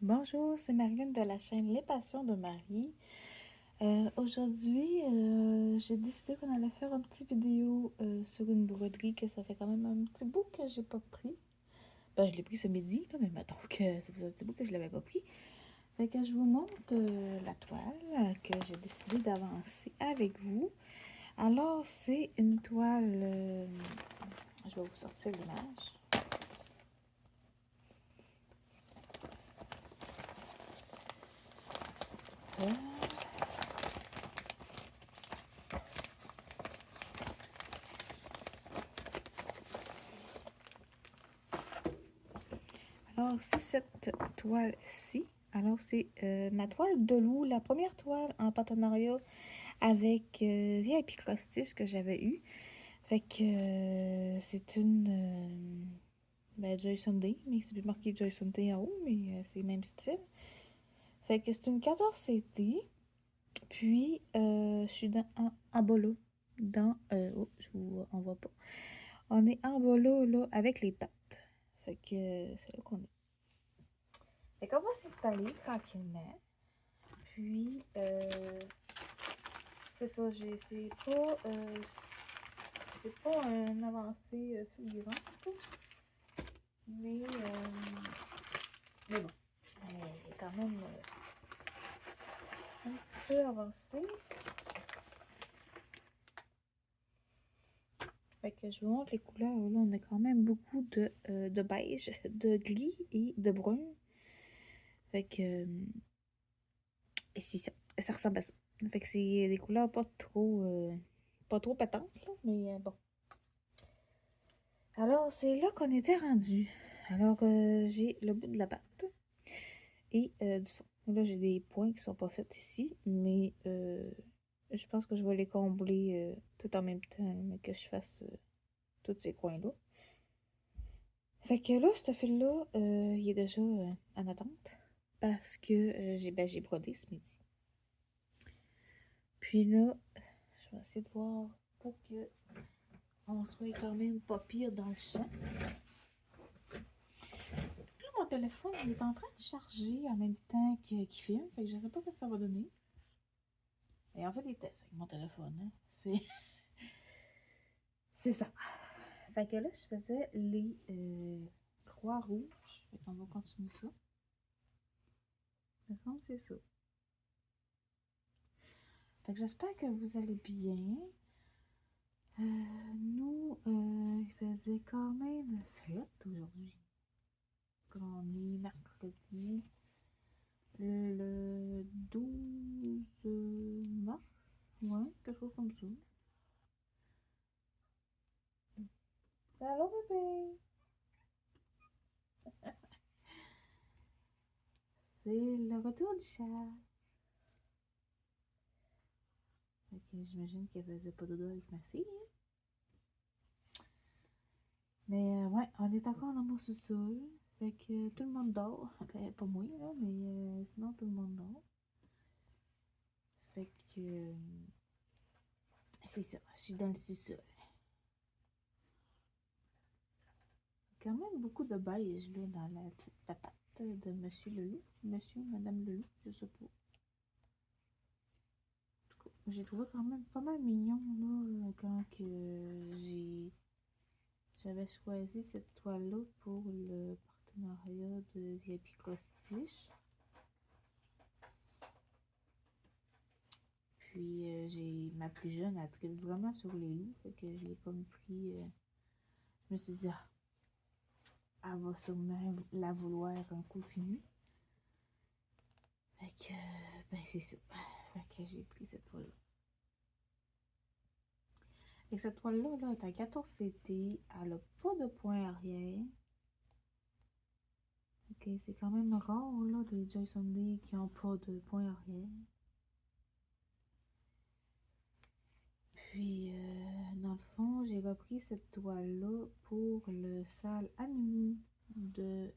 Bonjour, c'est Marine de la chaîne Les Passions de Marie. Aujourd'hui, j'ai décidé qu'on allait faire une petite vidéo sur une broderie que ça fait quand même un petit bout que j'ai pas pris. Ben, je l'ai pris ce midi, là, mais mettons que ça faisait un petit bout que je l'avais pas pris. Fait que je vous montre la toile que j'ai décidé d'avancer avec vous. Alors, c'est une toile... je vais vous sortir l'image. Alors, c'est cette toile-ci. Alors, c'est ma toile de loup, la première toile en partenariat avec VIP Cross Stitch que j'avais eue. Fait que c'est une Joy Sunday, mais c'est plus marqué Joy Sunday en haut, mais c'est le même style. Fait que c'est une 14 CT. Puis, je suis en bas là. On voit pas. On est en bas là, avec les pattes. Fait que c'est là qu'on est. Fait qu'on va s'installer tranquillement. Puis, c'est ça, c'est pas un avancé fulgurant, mais bon, elle est quand même un petit peu avancée. Fait que je vous montre les couleurs. Là, on a quand même beaucoup de beige, de gris et de brun. Fait que, et c'est ça, ça ressemble à ça. Fait que c'est des couleurs pas trop pétantes, là, mais bon. Alors, c'est là qu'on était rendu. Alors, j'ai le bout de la patte et du fond. Là, j'ai des points qui sont pas faits ici, mais je pense que je vais les combler tout en même temps, mais que je fasse tous ces coins-là. Fait que là, ce fil-là, il est déjà en attente parce que j'ai brodé ce midi. Puis là, je vais essayer de voir pour que on soit quand même pas pire dans le champ. Là, mon téléphone, il est en train de charger en même temps qu'il filme. Fait que je sais pas ce que ça va donner. Et en fait des tests avec mon téléphone. Hein. C'est ça. Fait que là, je faisais les croix rouges. Fait qu'on va continuer ça. Me semble que c'est ça. Fait que j'espère que vous allez bien. Nous, il faisait quand même fret aujourd'hui. On est mercredi le 12 mars. Ouais, quelque chose comme ça. Allô, bébé? C'est le retour du chat. Fait que j'imagine qu'elle faisait pas dodo avec ma fille. Hein? Mais ouais, on est encore dans mon sous-sol. Fait que tout le monde dort. Ben, pas moi, là, mais sinon tout le monde dort. Fait que c'est ça, je suis dans le sous-sol. Quand même beaucoup de beige là, dans la petite papate de Monsieur Leloup. Monsieur, Madame Leloup, je sais pas. En tout cas, j'ai trouvé quand même pas mal mignon là, quand que j'avais choisi cette toile-là pour le partenariat de VIP Costiche. Puis j'ai ma plus jeune, elle tripe vraiment sur les loups, fait que je l'ai comme pris. Je me suis dit, ah, elle va sûrement la vouloir un coup fini. Fait que, ben c'est ça. Fait que j'ai pris cette toile-là. Et cette toile-là, là, est à 14 CT. Elle a pas de point arrière. Ok, c'est quand même rare, là, des Joy Sunday qui ont pas de point arrière. Puis, dans le fond, j'ai repris cette toile-là pour le sale animaux de...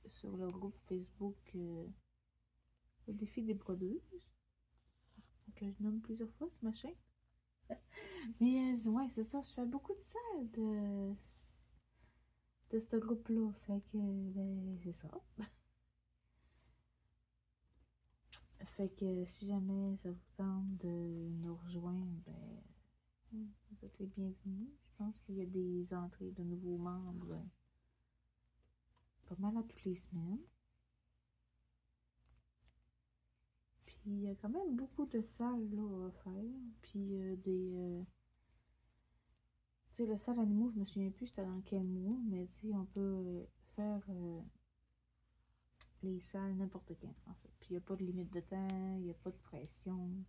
sur le groupe Facebook au défi des brodeuses. Que je nomme plusieurs fois ce machin. Mais ouais, c'est ça, je fais beaucoup de ça, de ce groupe-là. Fait que, ben, c'est ça. Fait que si jamais ça vous tente de nous rejoindre, ben, vous êtes les bienvenus. Je pense qu'il y a des entrées de nouveaux membres pas mal à toutes les semaines. Puis il y a quand même beaucoup de salles là, à faire. Puis tu sais, la salle animaux, je me souviens plus c'était dans quel mois, mais tu sais, on peut faire les salles n'importe quand, en fait. Puis il n'y a pas de limite de temps, il n'y a pas de pression.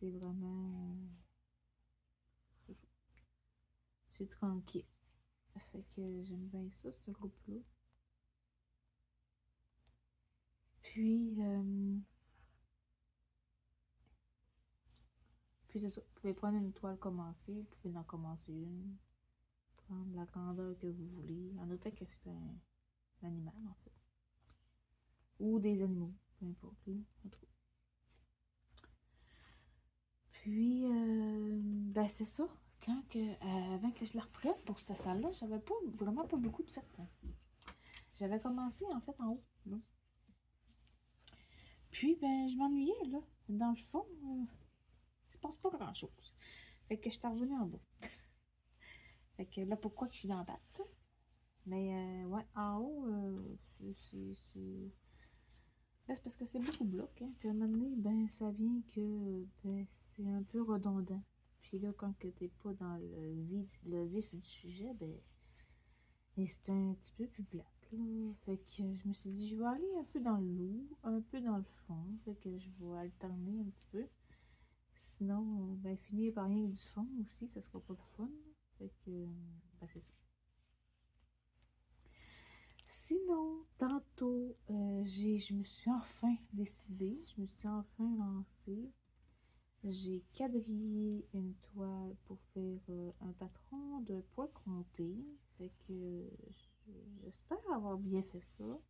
C'est vraiment. C'est tranquille. Fait que j'aime bien ça, ce groupe-là. Puis, puis c'est ça. Vous pouvez prendre une toile commencée, vous pouvez en commencer une. Prendre la grandeur que vous voulez. En autant que c'est un animal, en fait. Ou des animaux, peu importe, là, en tout cas. Puis, ben c'est ça. Avant que je la reprenne pour cette salle-là, j'avais vraiment pas beaucoup de fêtes. Hein. J'avais commencé en fait en haut. Là. Puis, ben, je m'ennuyais, là. Dans le fond, il se passe pas grand-chose. Fait que je suis revenue en bas. Fait que là, pourquoi que je suis dans la batte? Mais, ouais, en haut, là, c'est parce que c'est beaucoup bloc, hein. Puis à un moment donné, ben, ça vient que, ben, c'est un peu redondant. Puis là, quand que t'es pas dans le vif du sujet, ben, et c'est un petit peu plus plate, là. Fait que je me suis dit, je vais aller un peu dans le loup, un peu dans le fond. Fait que je vais alterner un petit peu. Sinon, ben, finir par rien que du fond aussi, ça sera pas le fun. Fait que, ben, c'est ça. Sinon, tantôt, je me suis enfin décidée, je me suis enfin lancée. J'ai quadrillé une toile pour faire un patron de poids compté. Fait que j'espère avoir bien fait ça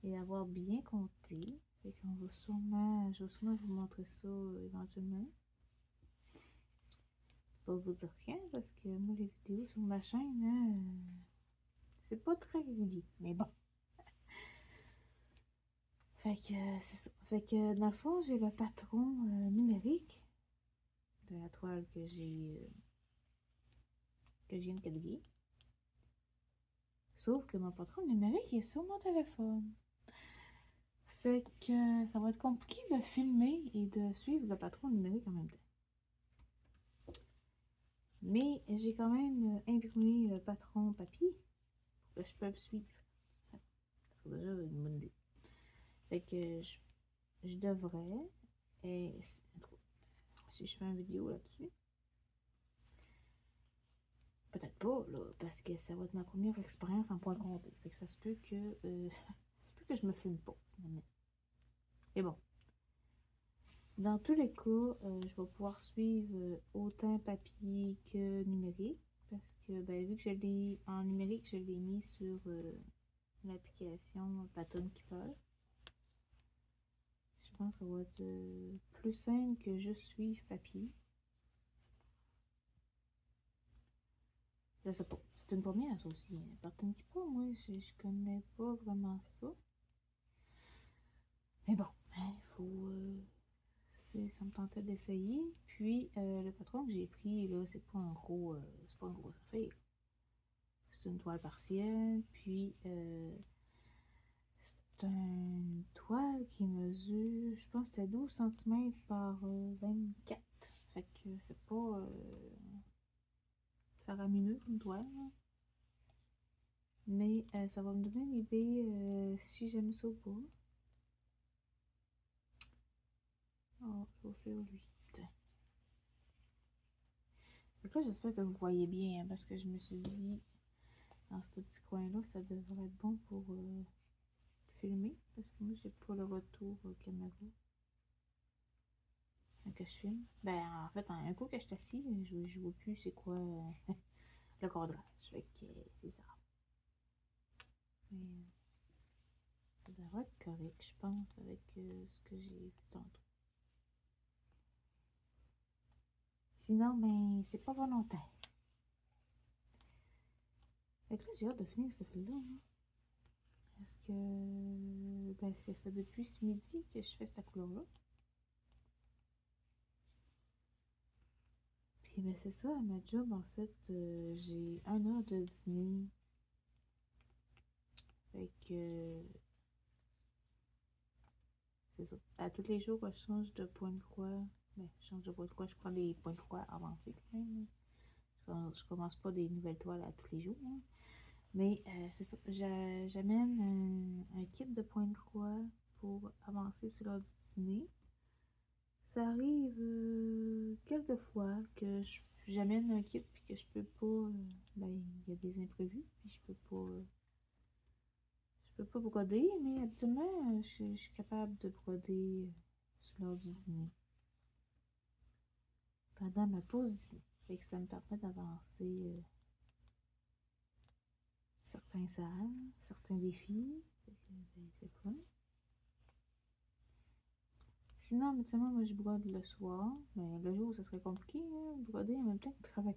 et avoir bien compté. Fait qu'on va je vais sûrement vous montrer ça éventuellement. Pas vous dire rien parce que moi les vidéos sur ma chaîne, hein, c'est pas très régulier. Mais bon. Fait que c'est ça. Fait que dans le fond, j'ai le patron numérique de la toile que je viens de quadriller. Sauf que mon patron numérique est sur mon téléphone. Fait que ça va être compliqué de filmer et de suivre le patron numérique en même temps. Mais j'ai quand même imprimé le patron papier pour que je puisse suivre. C'est déjà une bonne idée. Fait que je devrais, et si je fais une vidéo là-dessus, peut-être pas, là, parce que ça va être ma première expérience en point compté. Fait que ça se peut que, ça se peut que je me filme pas, finalement. Et bon. Dans tous les cas, je vais pouvoir suivre autant papier que numérique. Parce que, ben, vu que je l'ai en numérique, je l'ai mis sur l'application Patton Keeper. Je pense que ça va être plus simple que juste suivre papier. Je sais pas. C'est une première, ça aussi. Hein. Patton Keeper, moi, je connais pas vraiment ça. Mais bon, il faut. Ça me tentait d'essayer. Puis le patron que j'ai pris, là, c'est pas c'est pas une grosse affaire. C'est une toile partielle, puis c'est une toile qui mesure, je pense que c'était 12 cm par 24. Fait que c'est pas faramineux une toile. Là. Mais ça va me donner une idée si j'aime ça ou pas. Oh, je vais faire 8. Donc là, j'espère que vous voyez bien, hein, parce que je me suis dit, dans ce petit coin-là, ça devrait être bon pour filmer, parce que moi, j'ai pas le retour caméra que je filme. Ben, en fait, un coup que je suis assis, je vois plus c'est quoi le cadrage. Fait que c'est ça. Mais ça devrait être correct, je pense, avec ce que j'ai vu tantôt. Sinon, ben, c'est pas volontaire. Fait que là, j'ai hâte de finir cette fil-là. Hein. Parce que, ben, ça fait depuis ce midi que je fais cette couleur-là. Puis, ben, c'est ça, à ma job, en fait, j'ai 1 heure de dîner. Fait que, c'est ça. À tous les jours, je change de point de croix. Ben, je change de point de croix, je prends des points de croix avancés quand même. Je commence pas des nouvelles toiles à tous les jours. Hein. Mais c'est ça, j'amène un kit de points de croix pour avancer sur l'heure du dîner. Ça arrive quelques fois que j'amène un kit puis que je peux pas, ben il y a des imprévus puis je peux pas broder, mais habituellement je suis capable de broder sur l'heure du dîner pendant ma pause dîner. Fait que ça me permet d'avancer certains salles, certains défis. Fait que, ben, c'est fun. Sinon, habituellement, moi, je brode le soir. Mais le jour, ça serait compliqué, hein, broder en même temps que travailler.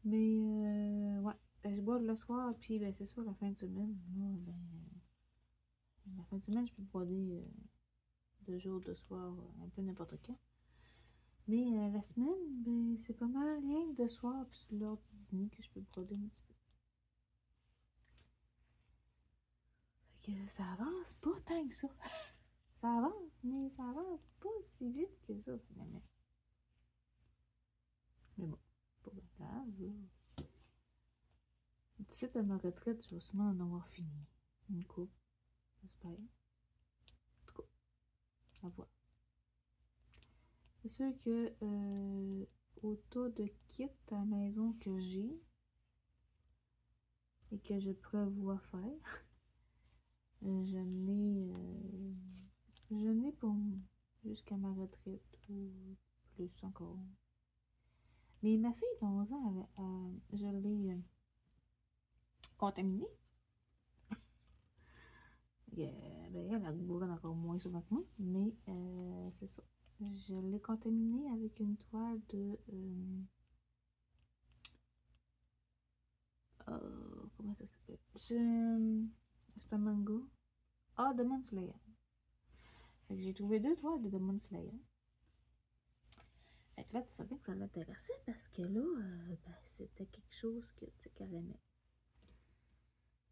Mais, ouais. Ben, je brode le soir, puis, ben, c'est sûr, la fin de semaine, là, ben, la fin de semaine, je peux broder de jour, de soir, un peu n'importe quand. Mais la semaine, ben, c'est pas mal rien que de soir, puis sur l'heure du dîner que je peux broder un petit peu. Fait que ça avance pas tant que ça. Ça avance, mais ça avance pas si vite que ça, finalement. Mais bon, pas bien grave, là. D'ici à ma retraite, je vais sûrement en avoir fini. Une coupe, j'espère. En tout cas, à voir. C'est sûr que au tas de kits à la maison que j'ai et que je prévois faire, je n'ai pour jusqu'à ma retraite ou plus encore. Mais ma fille de 11 ans, je l'ai contaminée. Ben, elle bourre encore moins souvent que moi, mais c'est ça. Je l'ai contaminée avec une toile de... comment ça s'appelle? C'est un manga. Ah, Demon Slayer. Fait que j'ai trouvé 2 toiles de Demon Slayer. Fait que là, tu savais que ça l'intéressait parce que là, ben, c'était quelque chose que, tu sais, qu'elle aimait.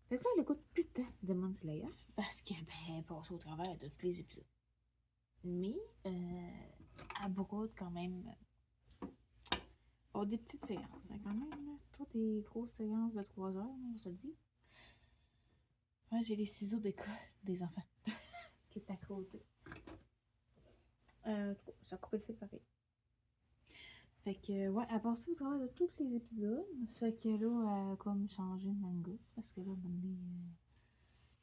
Fait que là, elle écoute putain Demon Slayer parce que, ben, elle passe au travers de tous les épisodes. Mais, elle brode quand même. Oh, des petites séances, hein, quand même. Là. Pas des grosses séances de 3 heures, on se le dit. Moi, j'ai les ciseaux d'école des enfants qui est à côté. Ça a coupé le fil pareil. Fait que, ouais, elle passe au travers de tous les épisodes. Fait que là, elle a comme changé de manga. Parce que là,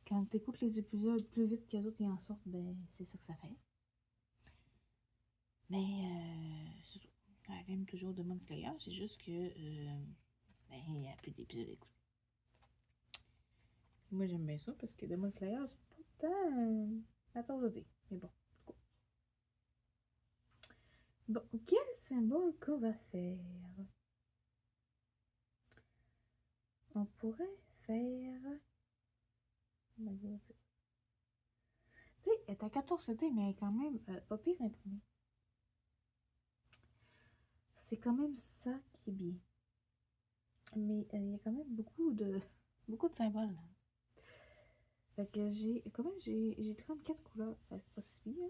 quand t'écoutes les épisodes plus vite que les autres y en sortent, ben, c'est ça que ça fait. Mais, c'est ça. Elle aime toujours Demon Slayer. C'est juste que, ben, il n'y a plus d'épisodes à écouter. Moi, j'aime bien ça parce que Demon Slayer, c'est pas tant la tasse de thé. Mais bon, en tout cas. Bon, quel symbole qu'on va faire? On pourrait faire... Oh my God. Tu sais, elle est à 14 CT, mais elle est quand même pas pire imprimée. C'est quand même ça qui est bien. Mais il y a quand même beaucoup de symboles. Là. Fait que j'ai 34 couleurs. C'est pas si bien.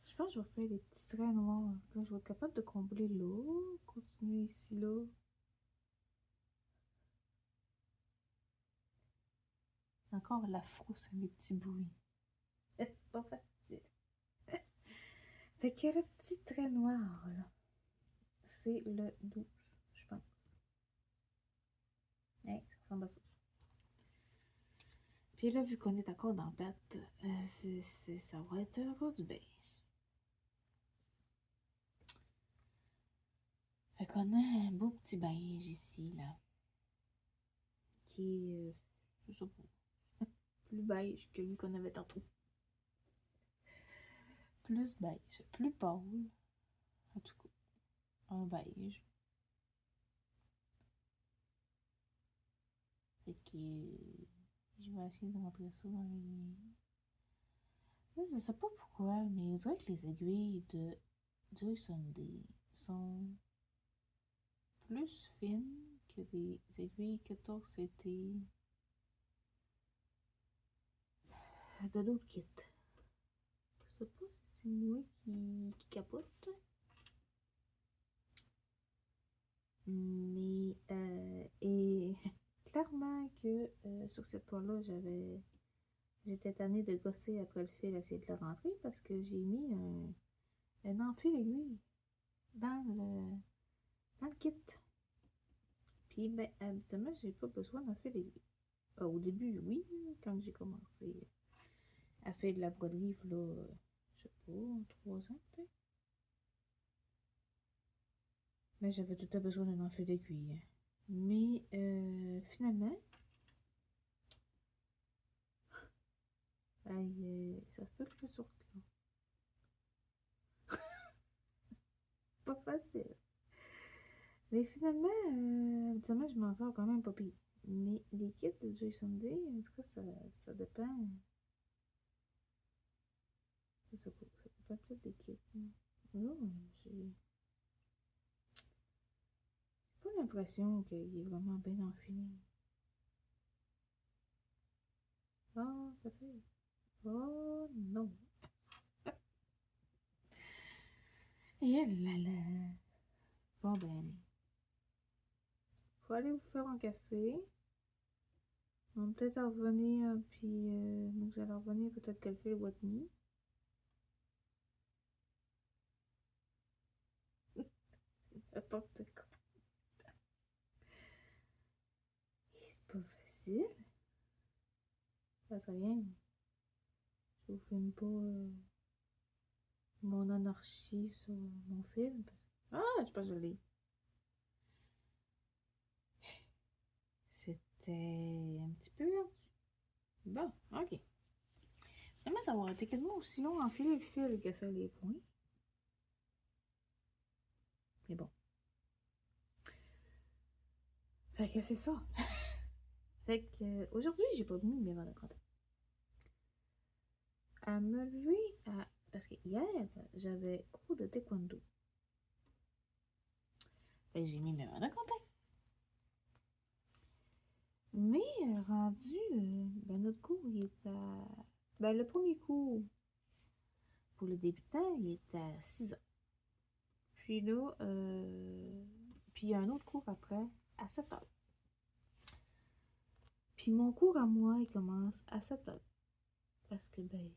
Je pense que je vais faire des petits traits noirs. Là, je vais être capable de combler là. Continuer ici, là. Encore la frousse avec des petits bruits. C'est pas facile. Fait que le petit trait noir, là, c'est le 12, je pense. Hey, ça ressemble à ça. Puis là, vu qu'on est encore dans la pâte, ça va être encore du beige. Fait qu'on a un beau petit beige ici, là. Qui est, je sais pas, plus beige que lui qu'on avait tantôt. plus beige, plus pâle. En tout cas, un beige. Fait que je vais essayer de montrer ça dans les... Je sais pas pourquoi, mais on dirait que les aiguilles de Joy Sunday sont plus fines que des aiguilles que c'était de d'autres kits. Je sais pas si c'est moi qui capote. Mais, et clairement que sur cette toile-là, j'étais tannée de gosser après le fil, essayer de le rentrer parce que j'ai mis un enfil aiguille dans le kit. Puis, ben, habituellement, j'ai pas besoin d'un fil aiguille. Au début, oui, quand j'ai commencé à faire de la broderie, là, je sais pas, 3 ans peut-être. Mais j'avais tout à besoin d'un enfil d'aiguille. Mais finalement, ça se peut que je sorte là. Pas facile. Mais finalement, habituellement, je m'en sors quand même pas pire. Mais les kits de Joy Sunday, en tout cas, ça dépend. Ça dépend peut-être des kits. Non, j'ai pas l'impression qu'il est vraiment bien enfilé. Oh, ça fait. Oh non. Et là là. Bon ben. Faut aller vous faire un café. On va peut-être revenir, puis nous allons revenir peut-être qu'elle fait le what me. N'importe quoi. C'est pas facile. Ça serait rien. Je vous filme pas mon anarchie sur mon film. Ah, je sais pas, je l'ai. C'était un petit peu perdu. Bon, ok. Finalement, ça aurait été quasiment aussi long à enfiler le fil que faire les points. Mais bon. Fait que c'est ça. Fait que aujourd'hui, j'ai pas mis mes verres de contact. À me lever à... Parce que hier, j'avais cours de taekwondo. Fait que j'ai mis mes verres de contact. Mais rendu, ben notre cours, il est à... Ben le premier cours, pour le débutant, il est à 6 ans. Puis là, puis il y a un autre cours après, à 7 heures. Puis mon cours à moi, il commence à 7 heures. Parce que, ben,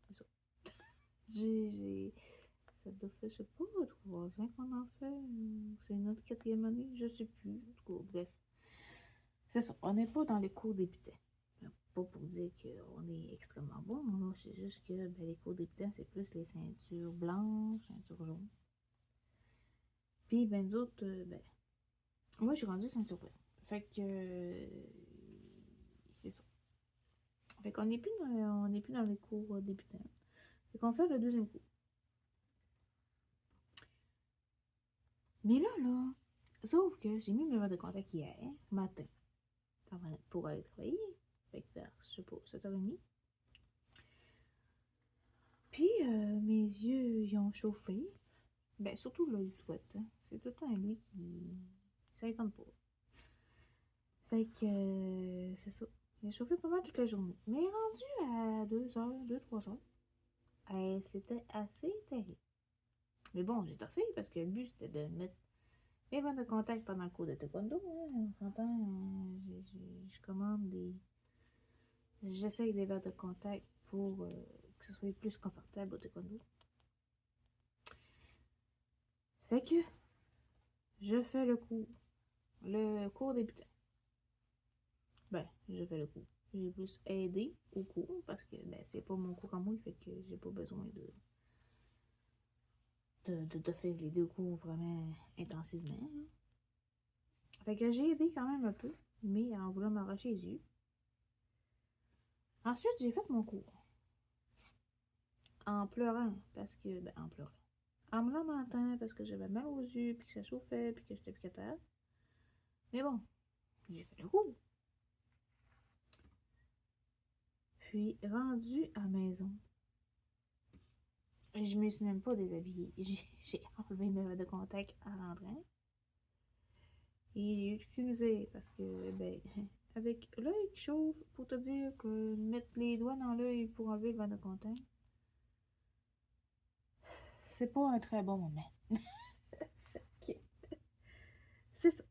c'est ça. Ça doit faire, je sais pas, 3 ans qu'on en fait. C'est notre 4e année, je sais plus. En tout cas, bref. C'est ça, on n'est pas dans les cours débutants. Pas pour dire qu'on est extrêmement bon, là. C'est juste que ben, les cours débutants, c'est plus les ceintures blanches, ceintures jaunes. Puis, ben, nous autres, ben, moi, j'ai rendu ceinture verte. Fait que, c'est ça. Fait qu'on n'est plus, plus dans les cours débutants. Fait qu'on fait le deuxième cours. Mais là, sauf que j'ai mis mes verres de contact hier, matin, pour aller travailler. Fait que vers, je sais pas, 7h30. Puis, mes yeux, ils ont chauffé. Ben, surtout l'œil droit, hein. C'est tout le temps lui qui... Ça ne tente pas. Fait que, c'est ça. Il a chauffé pas mal toute la journée. Mais rendu à 2h, 2-3h, c'était assez terrible. Mais bon, j'ai toffé parce que le but, c'était de mettre mes verres de contact pendant le cours de taekwondo. Hein. On s'entend, je commande des... J'essaye des verres de contact pour que ce soit plus confortable au taekwondo. Fait que, je fais le cours débutant. Ben, je fais le cours. J'ai plus aidé au cours parce que ben, c'est pas mon cours à moi, fait que j'ai pas besoin de faire les 2 cours vraiment intensivement. Hein. Fait que j'ai aidé quand même un peu, mais en voulant m'arracher les yeux. Ensuite, j'ai fait mon cours. en pleurant, parce que, ben, en pleurant, en me lamentant parce que j'avais mal aux yeux, puis que ça chauffait, puis que j'étais plus capable. Mais bon, j'ai fait le coup. Puis, rendu à la maison, je me suis même pas déshabillée. J'ai enlevé mes verres de contact en rentrant. Et j'ai utilisé parce que, ben, avec l'œil qui chauffe, pour te dire que mettre les doigts dans l'œil pour enlever le verre de contact, c'est pas un très bon moment. Fait que, c'est ça.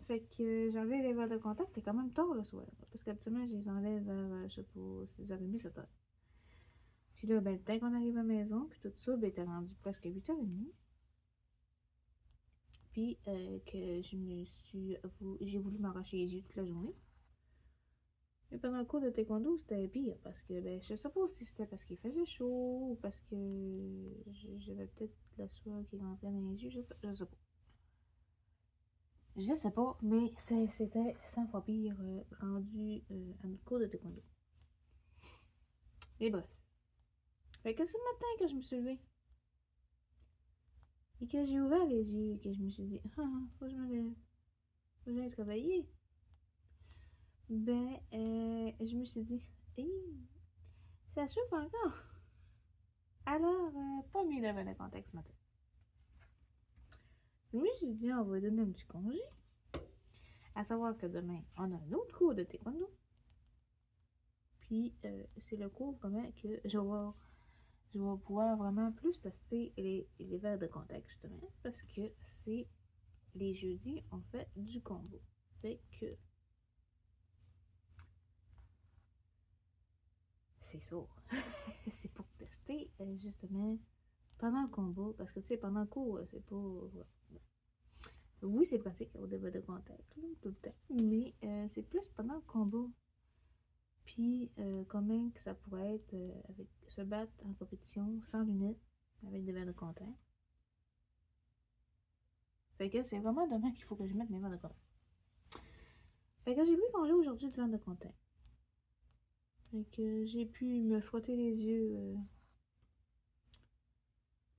Fait que j'ai enlevé les verres de contact, c'est quand même tard le soir. Parce qu'habituellement, je les enlève vers, je sais pas, 6h30, 7h. Puis là, ben, le temps qu'on arrive à la maison, puis tout ça, ben, t'es rendu presque 8h30. Puis que j'ai voulu m'arracher les yeux toute la journée. Et pendant le cours de taekwondo, c'était pire parce que, ben, je sais pas si c'était parce qu'il faisait chaud ou parce que j'avais peut-être la sueur qui rentrait dans les yeux, je sais pas. Je sais pas, mais c'était 100 fois pire rendu à notre cours de taekwondo. Et bref. Fait que ce matin que je me suis levée et que j'ai ouvert les yeux et que je me suis dit, faut que je me lève, faut que j'aille travailler. Ben, je me suis dit, hey, ça chauffe encore. Alors, pas mis de de contexte ce matin. Je me suis dit, on va donner un petit congé. À savoir que demain, on a un autre cours de taekwondo. Puis, c'est le cours comment que je vais pouvoir vraiment plus tester les verres de contact, justement. Parce que c'est les jeudis, on fait du combo. Fait que c'est ça. C'est pour tester, justement, pendant le combo. Parce que, tu sais, pendant le cours, c'est pas... Oui, c'est pratique au débat de contact, là, tout le temps. Mais c'est plus pendant le combat. Puis, comment que ça pourrait être avec se battre en compétition sans lunettes, avec des verres de contact. Fait que c'est vraiment demain qu'il faut que je mette mes verres de contact. Fait que j'ai pris congé aujourd'hui de verres de contact. Fait que j'ai pu me frotter les yeux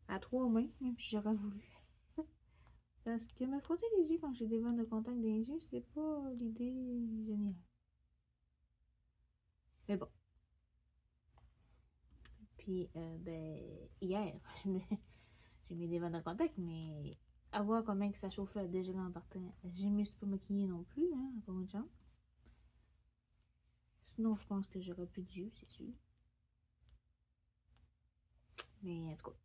à 3 mains, même si j'aurais voulu. Parce que me frotter les yeux quand j'ai des verres de contact dans les yeux, c'est pas l'idée géniale. Mais bon. Puis, ben, hier, j'ai mis des verres de contact, mais à voir comment que ça chauffait déjà là en partant. Je ne me suis pas maquillée non plus, hein, encore une chance. Sinon, je pense que j'aurais plus d'yeux, c'est sûr. Mais en tout cas.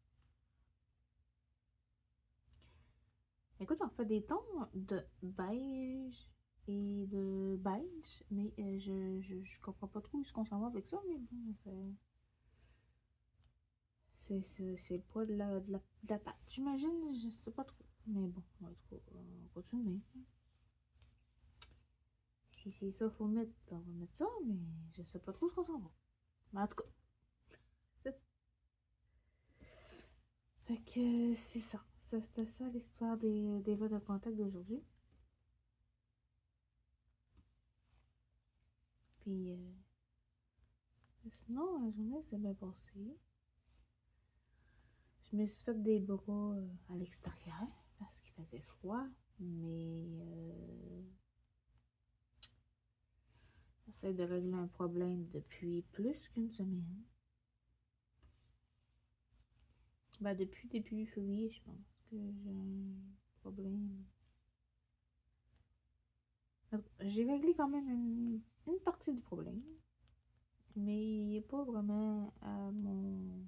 Écoute, on fait des tons de beige et de beige, mais je comprends pas trop où est-ce qu'on s'en va avec ça, mais bon, c'est le poids de la pâte, j'imagine, je sais pas trop. Mais bon, en tout cas, on continue. Si c'est ça faut mettre, on va mettre ça, mais je sais pas trop ce qu'on s'en va. Mais en tout cas. Fait que c'est ça. C'était ça l'histoire des voies de contact d'aujourd'hui. Puis sinon, la journée s'est bien passée. Je me suis fait des bras à l'extérieur parce qu'il faisait froid, mais j'essaie de régler un problème depuis plus qu'une semaine. Ben, depuis début février, je pense que j'ai un problème. J'ai réglé quand même une partie du problème, mais il n'est pas vraiment à mon...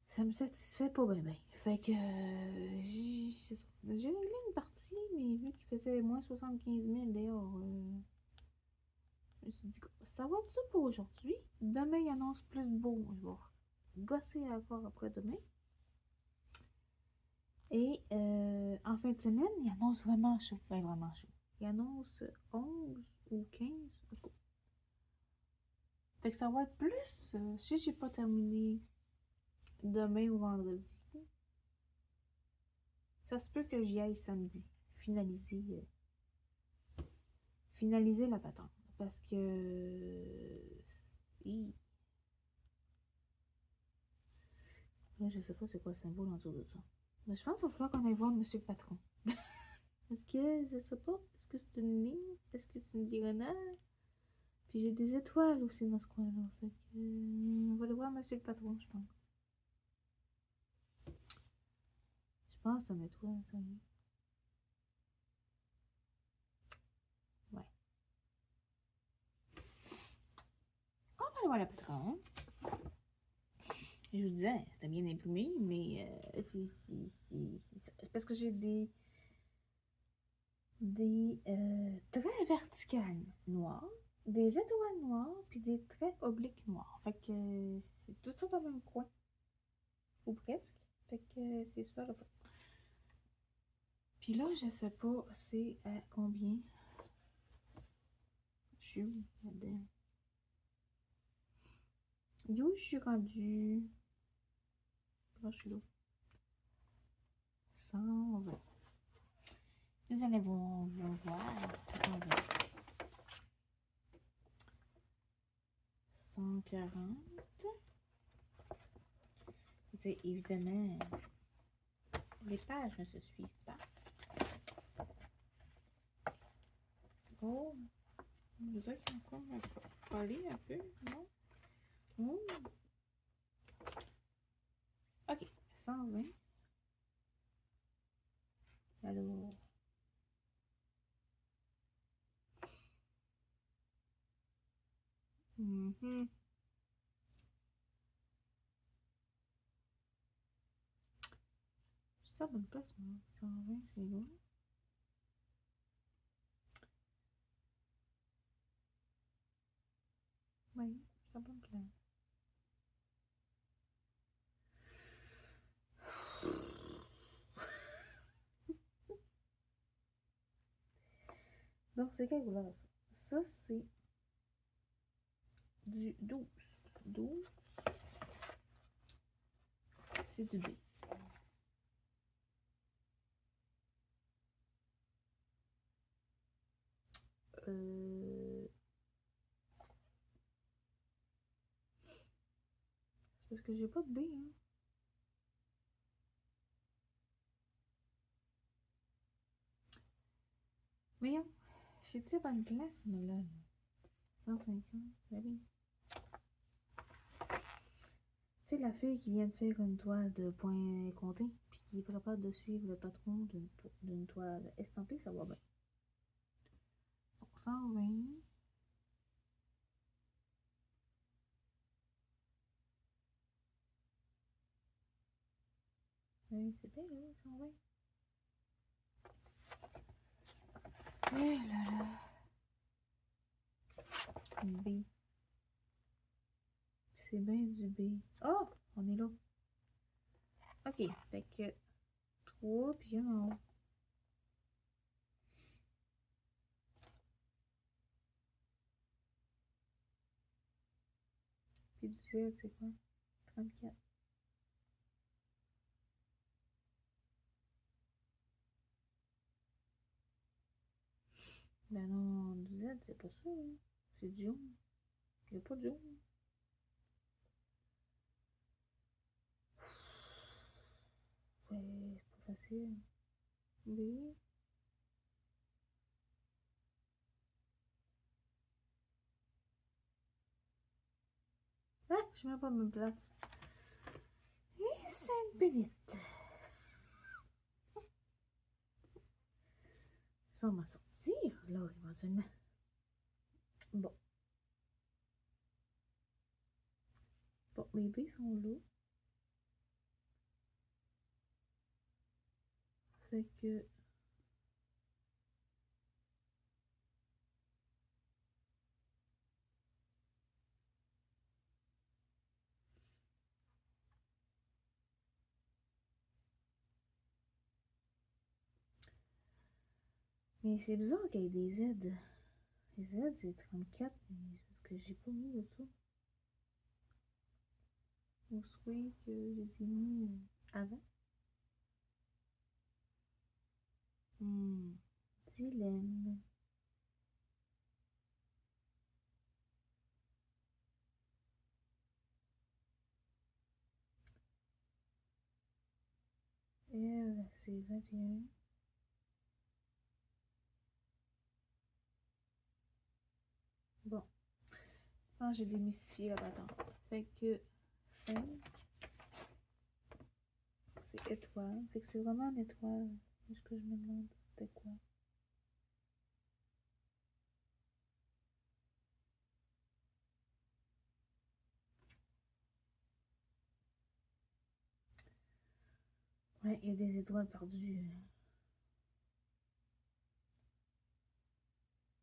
Ça me satisfait pas bien, bien. Fait que j'ai réglé une partie, mais vu qu'il faisait moins 75 000 dehors, je me suis dit, ça va être ça pour aujourd'hui. Demain, il annonce plus beau. Je vais gosser encore après-demain. Et en fin de semaine, il annonce vraiment chaud. Ben, vraiment chaud. Il annonce 11 ou 15. En tout cas. Fait que ça va être plus. Si j'ai pas terminé demain ou vendredi, ça se peut que j'y aille samedi. Finaliser la patente. Parce que. Là, je sais pas c'est quoi le symbole en dessous de ça. Mais je pense qu'il va falloir qu'on aille voir monsieur le patron. Est-ce que, je sais pas, est-ce que c'est une ligne? Est-ce que c'est une diagonale? Puis j'ai des étoiles aussi dans ce coin-là. Fait que, on va aller voir monsieur le patron, je pense. Je pense que c'est une étoile, ça y est. Ouais. On va aller voir le patron. Je vous disais, c'était bien imprimé, mais c'est parce que j'ai des traits verticales noirs, des étoiles noires, puis des traits obliques noirs. Fait que c'est tout ça dans le même coin. Ou presque. Fait que c'est super le fun. Puis là, je sais pas c'est à combien. Je suis où là-dedans? Yo, je suis rendue. Là, je suis là. 120. Nous allons voir. 120. 140. C'est évidemment, les pages ne se suivent pas. Oh, je dirais qu'il y a encore collé un peu, non? Oh. Ok, 120. Alors. Mm-hmm. Je suis à bonne place, moi. 120, c'est loin. Oui, je suis à bonne place. Donc, c'est quelle couleur, ça? Ça, c'est du 12. 12, c'est du B. C'est parce que j'ai pas de B, hein. Voyons, j'étais à bonne place, mais là, 150, ben oui. Tu sais, la fille qui vient de faire une toile de points comptés, puis qui est capable de suivre le patron d'une toile estampée, ça va bien. Bon, 120. Oui, c'est bien, là, 120. Eh là là. B. C'est bien du B. Oh! On est là. Ok, fait que 3, puis un en haut. Puis 17, c'est quoi? 34. Ben non, du Z, c'est pas ça, hein. C'est du jaune. Il n'y a pas de jaune. Ouais, c'est pas facile. B. Ah, je suis même pas à ma place. Et 5 minutes. Je vais m'en sortir, là, éventuellement. Bon. Bon, mes B sont là. Fait que... Mais c'est bizarre qu'il y ait des Z. Les Z, c'est 34, mais c'est parce que j'ai pas mis de ça. Ou soit que je les ai mis avant. Dilemme. Eve, c'est 21. Bon. Ah, j'ai démystifié la patente. Fait que 5, c'est étoile. Fait que c'est vraiment une étoile. Est-ce que je me demande c'était quoi? Ouais, il y a des étoiles perdues.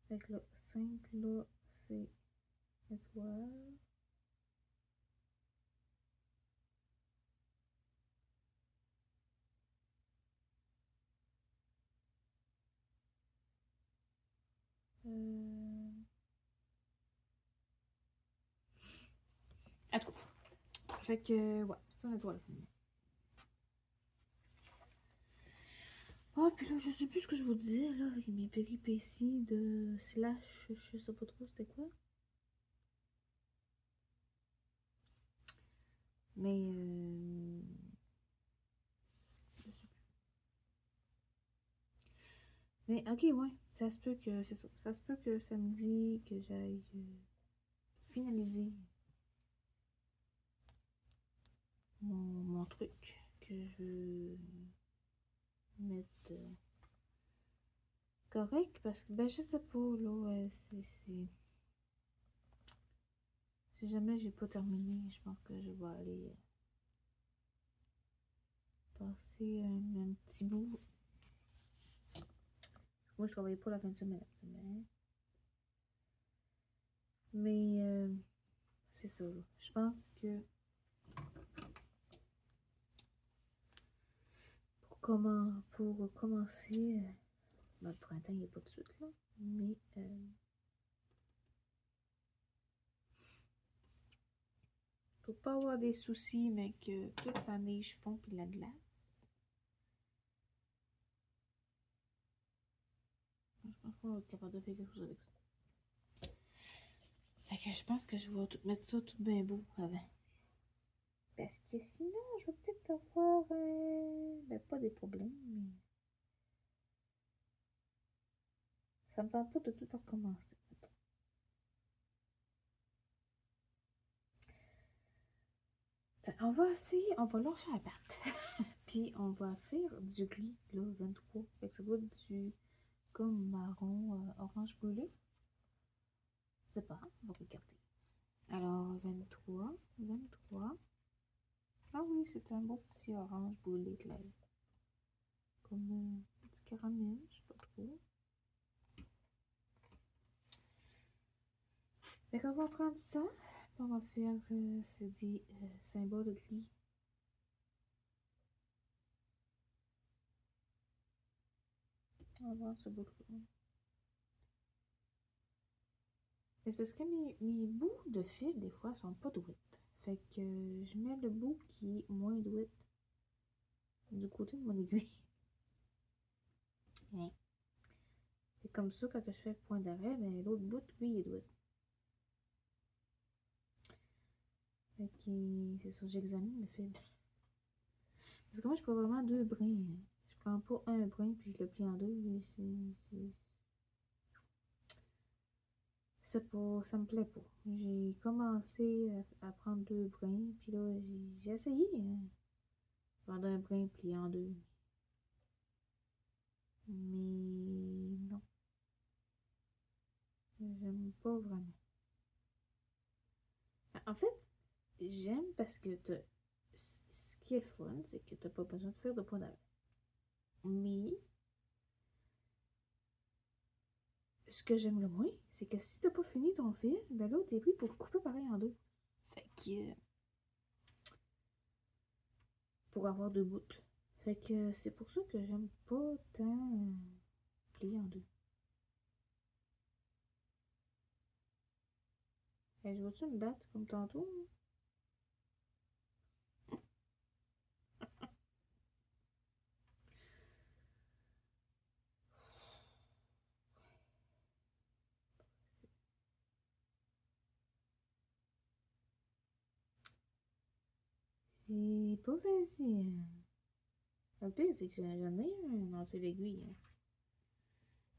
Fait que là, 5 là, c'est étoile. En tout cas. Fait que, ouais, c'est une étoile. Ah, puis là, je sais plus ce que je vous disais, là, avec mes péripéties de slash, je sais pas trop c'était quoi. Mais, je sais plus. Mais, ok, ouais, ça se peut que, c'est ça. Ça se peut que samedi, que j'aille finaliser mon truc, que je veux mettre correct, parce que, ben, je sais pas, là, c'est... Si jamais j'ai pas terminé, je pense que je vais aller passer un petit bout. Moi, je travaillais pas la fin de semaine. Mais c'est ça. Là. Je pense que pour commencer, ben, le printemps, il n'est pas tout de suite là. Mais pour pas avoir des soucis, mais que toute la neige fond puis la glace. Je pense qu'on va être capable de faire quelque chose avec ça. Fait que je pense que je vais tout mettre ça tout bien beau avant. Parce que sinon, je vais peut-être avoir, ben, pas des problèmes, mais ça me tente pas de tout recommencer. On va essayer, on va lâcher la patte. Puis on va faire du gris, là, 23. Fait que ça va être du comme marron, orange brûlé. C'est pas, on va regarder. Alors, 23, 23. Ah oui, c'est un beau petit orange brûlé clair. Comme un petit caramel, je sais pas trop. Fait qu'on va prendre ça. Puis on va faire, c'est des symboles de gris. On va voir ce bout-là. C'est parce que mes bouts de fil, des fois, sont pas douettes. Fait que je mets le bout qui est moins douette du côté de mon aiguille. Ouais. C'est comme ça, quand je fais le point d'arrêt, ben, l'autre bout, lui, il est douette. Fait que c'est ça, j'examine le fil. Parce que moi, je prends vraiment deux brins. Je prends pas un brin puis je le plie en deux. C'est pas, ça me plaît pas. J'ai commencé à prendre deux brins, puis là, j'ai essayé. Hein, prendre un brin plié en deux. Mais non, j'aime pas vraiment. En fait, j'aime parce que ce qui est le fun, c'est que t'as pas besoin de faire de point d'arrêt. Mais ce que j'aime le moins, c'est que si t'as pas fini ton fil, ben là, t'es pris pour couper pareil en deux. Fait que pour avoir deux bouts. Fait que c'est pour ça que j'aime pas tant plier en deux. Hey, je vais-tu me battre comme tantôt? C'est pas facile. Le pire, c'est que j'en ai un enfil d'aiguille. Hein.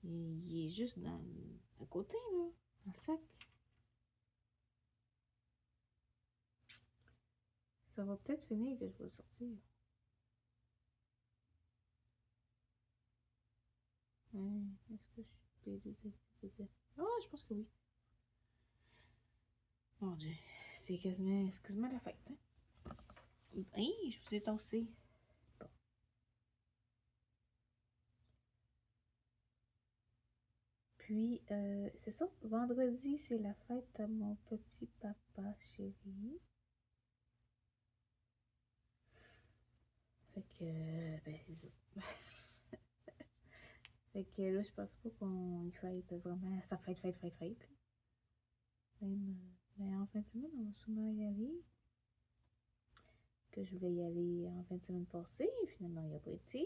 Il est juste à côté, là, dans le sac. Ça va peut-être finir que je vais le sortir. Est-ce que je suis... Ah, je pense que oui. Mon Dieu, c'est quasiment la fête. Hein? Hey, je vous ai tassé. Bon. Puis, c'est ça. Vendredi, c'est la fête à mon petit papa chéri. Fait que, ben, c'est ça. Fait que là, je pense pas qu'on y fête vraiment sa fête. Même, ben, en fin de semaine, on va sûrement y aller. Que je voulais y aller en fin de semaine passée, finalement, il n'y a pas été.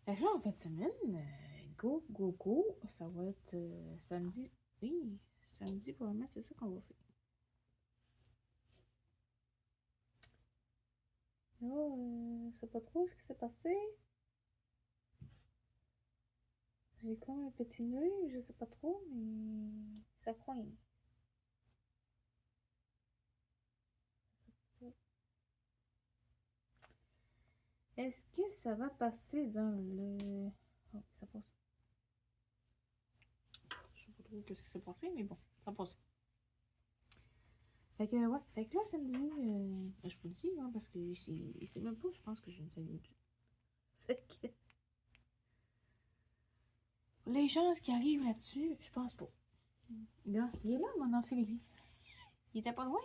Fait que là, en fin de semaine, go, ça va être samedi. Oui, samedi, probablement, c'est ça qu'on va faire. Là, je sais pas trop ce qui s'est passé. J'ai comme un petit nœud, je sais pas trop, mais ça coince. Est-ce que ça va passer dans le... Oh, ça passe. Je sais pas trop qu'est-ce qui s'est passé, mais bon, ça passe. Fait que, ouais, fait que là, samedi, je vous le dis, hein, parce que c'est même pas, je pense que j'ai une chaîne YouTube. Fait que... Les chances qui arrivent là-dessus, je pense pas. Là, il est là, mon enfant, lui. Il était pas loin.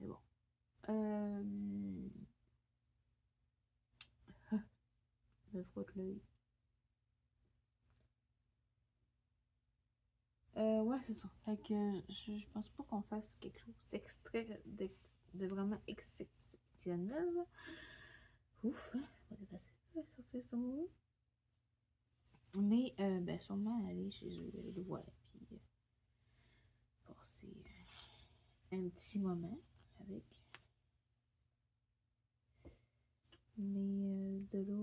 Mais bon. Me frotte l'œil. Ouais, c'est ça. Fait que je pense pas qu'on fasse quelque chose d'extrait, de vraiment exceptionnel. Ouf, hein? On est passé à sortir ce mot. Mais, ben, sûrement aller chez eux, le voir, puis passer un petit moment avec. Mais de là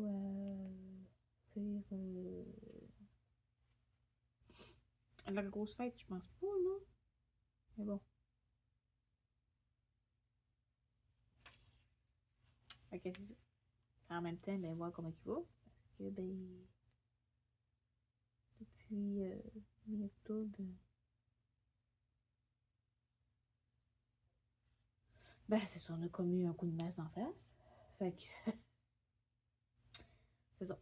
à faire la grosse fête, je pense pas, là. Mais bon. Fait que c'est ça. En même temps, ben, voir comment il va. Parce que, ben, depuis mi-octobre, ben, c'est ça, on a commis un coup de masse d'en face. Fait que, c'est ça.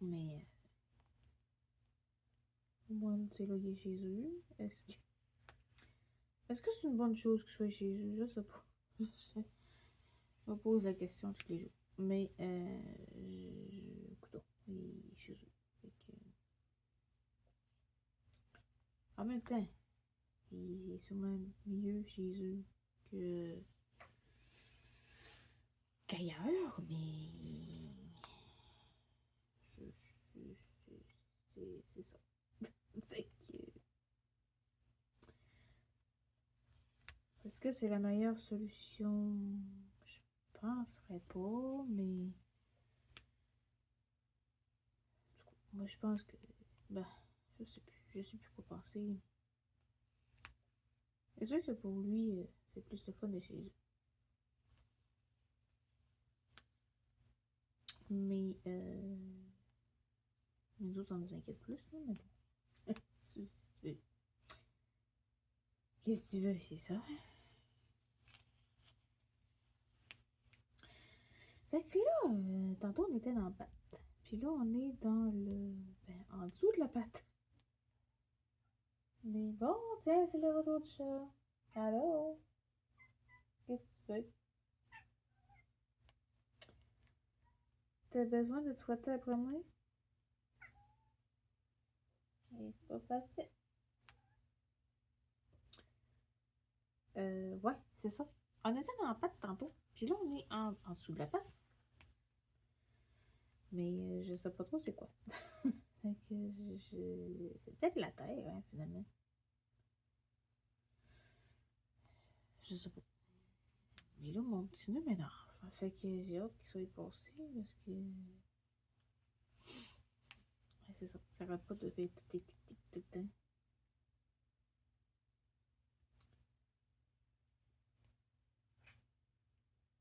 Mais, au moins, tu sais, là, il est chez eux. Est-ce que c'est une bonne chose qu'il soit chez eux? Je sais pas. Je me pose la question tous les jours. Mais, écoute, il est chez eux. Fait que, en même temps, il est sûrement mieux chez eux que qu'ailleurs, mais c'est ça. Fait que, est-ce que c'est la meilleure solution? Je penserais pas, mais moi je pense que, ben, je sais plus quoi penser. C'est sûr que pour lui, c'est plus le fun de chez eux. Mais, nous autres, on nous inquiète plus, là, mais bon. Qu'est-ce que tu veux, c'est ça? Fait que là, tantôt on était dans la pâte. Puis là, on est dans le... Ben, en dessous de la pâte. Mais bon, tiens, c'est le retour du chat. Allô? Qu'est-ce que tu veux? T'as besoin de te frotter après moi? Et c'est pas facile. Ouais, c'est ça. On était dans la pâte tantôt. Puis là, on est en dessous de la pâte. Mais je sais pas trop c'est quoi. Fait que c'est peut-être la terre, hein, finalement. Je sais pas. Mais là, mon petit nœud m'énerve. Fait que j'ai hâte qu'il soit passé parce que. Ouais, c'est ça. Ça arrête pas de faire tic tout le temps.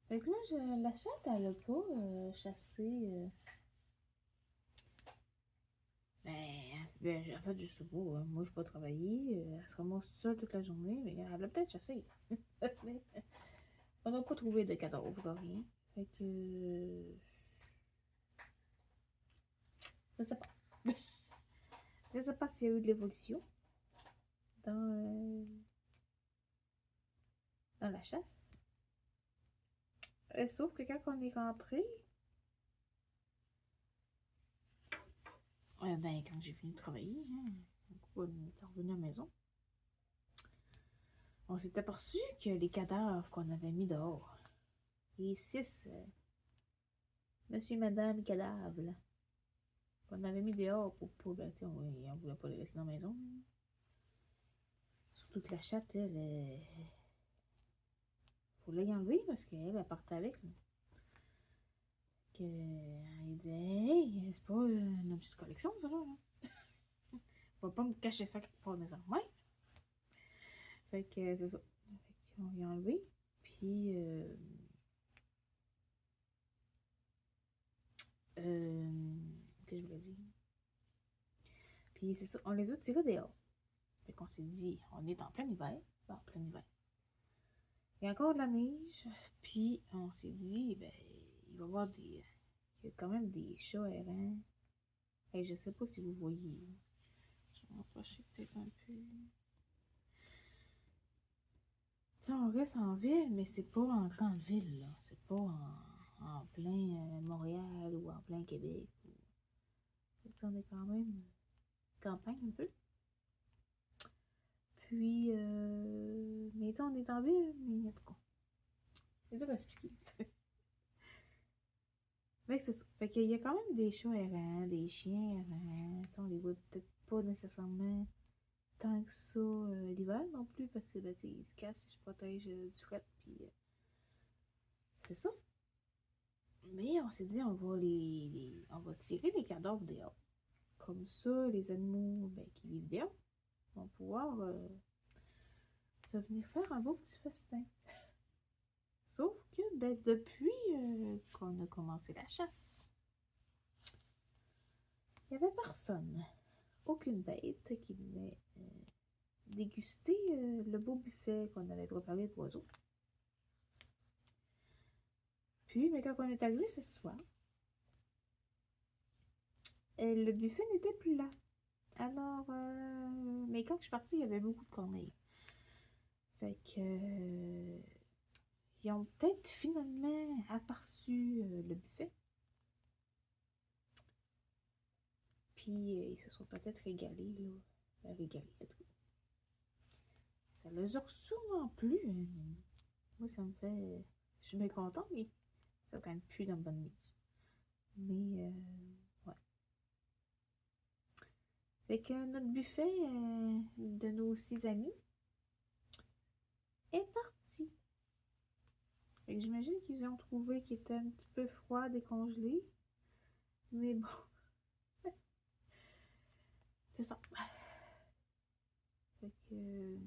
Fait que là, la chatte, elle a pas chassé. En fait, je sais pas. Moi, je vais travailler. Elle se ramasse toute seule toute la journée. Mais elle a peut-être chassé. Mais on n'a pas trouvé de cadavre, rien. Fait que. Je sais pas. Je sais pas s'il y a eu de l'évolution dans, dans la chasse. Sauf que quand on est rentré, ben, quand j'ai fini de travailler, hein, on est revenu à la maison, on s'est aperçu que les cadavres qu'on avait mis dehors, les 6 monsieur et madame cadavres, là, qu'on avait mis dehors pour pas, ben, on voulait pas les laisser dans la maison. Surtout que la chatte, elle, faut l'enlever parce qu'elle partait avec. Là. Il disait, hey, c'est pas une objet de collection, ça, là. On va pas me cacher ça quelque part désormais. Fait que c'est ça. Fait qu'on l'a enlevé. Puis, qu'est-ce que je voulais dire? Puis c'est ça, on les a tirés dehors. Fait qu'on s'est dit, on est en plein hiver. En plein hiver. Il y a encore de la neige. Puis on s'est dit, ben, il va y avoir des. Il y a quand même des chats errants. Et je sais pas si vous voyez. Je vais m'approcher peut-être un peu. Tu sais, on reste en ville, mais c'est pas en grande ville, là. C'est pas en plein Montréal ou en plein Québec. On est quand même campagne un peu. Puis, mais tu sais, on est en ville, mais en tout cas. C'est dur à expliquer. Mais c'est ça. Fait qu'il y a quand même des chats errants, des chiens errants. Tu sais, on les voit peut-être pas nécessairement tant que ça l'hiver non plus, parce que, ben, ils se cachent, ils se protègent du fret, puis c'est ça. Mais on s'est dit, on va tirer les cadavres dehors. Comme ça, les animaux ben, qui vivent dehors vont pouvoir se venir faire un beau petit festin. Sauf que ben, depuis qu'on a commencé la chasse, il n'y avait personne. Aucune bête qui venait déguster le beau buffet qu'on avait préparé pour eux autres. Puis, mais quand on est arrivé ce soir, le buffet n'était plus là. Alors, mais quand je suis partie, il y avait beaucoup de corneilles. Fait que, ils ont peut-être finalement aperçu le buffet. Puis, ils se sont peut-être régalés, là. Régalés, en tout cas. Ça les a sûrement plu. Hein. Moi, ça me fait. Je suis bien contente, mais ça traîne plus dans le bonne niche. Mais, ouais. Fait que notre buffet de nos 6 amis est parti. Fait que j'imagine qu'ils ont trouvé qu'il était un petit peu froid, décongelé. Mais bon, c'est ça. Fait que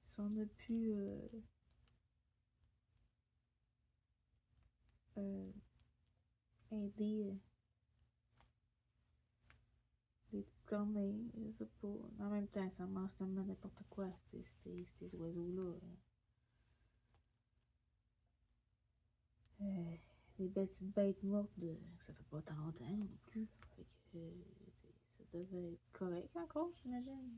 si on a pu aider les petites corneilles, je sais pas. En même temps, ça mange tellement n'importe quoi, ces oiseaux-là. Les belles petites bêtes mortes, ça fait pas tant longtemps non plus. Fait que ça devait être correct encore, j'imagine.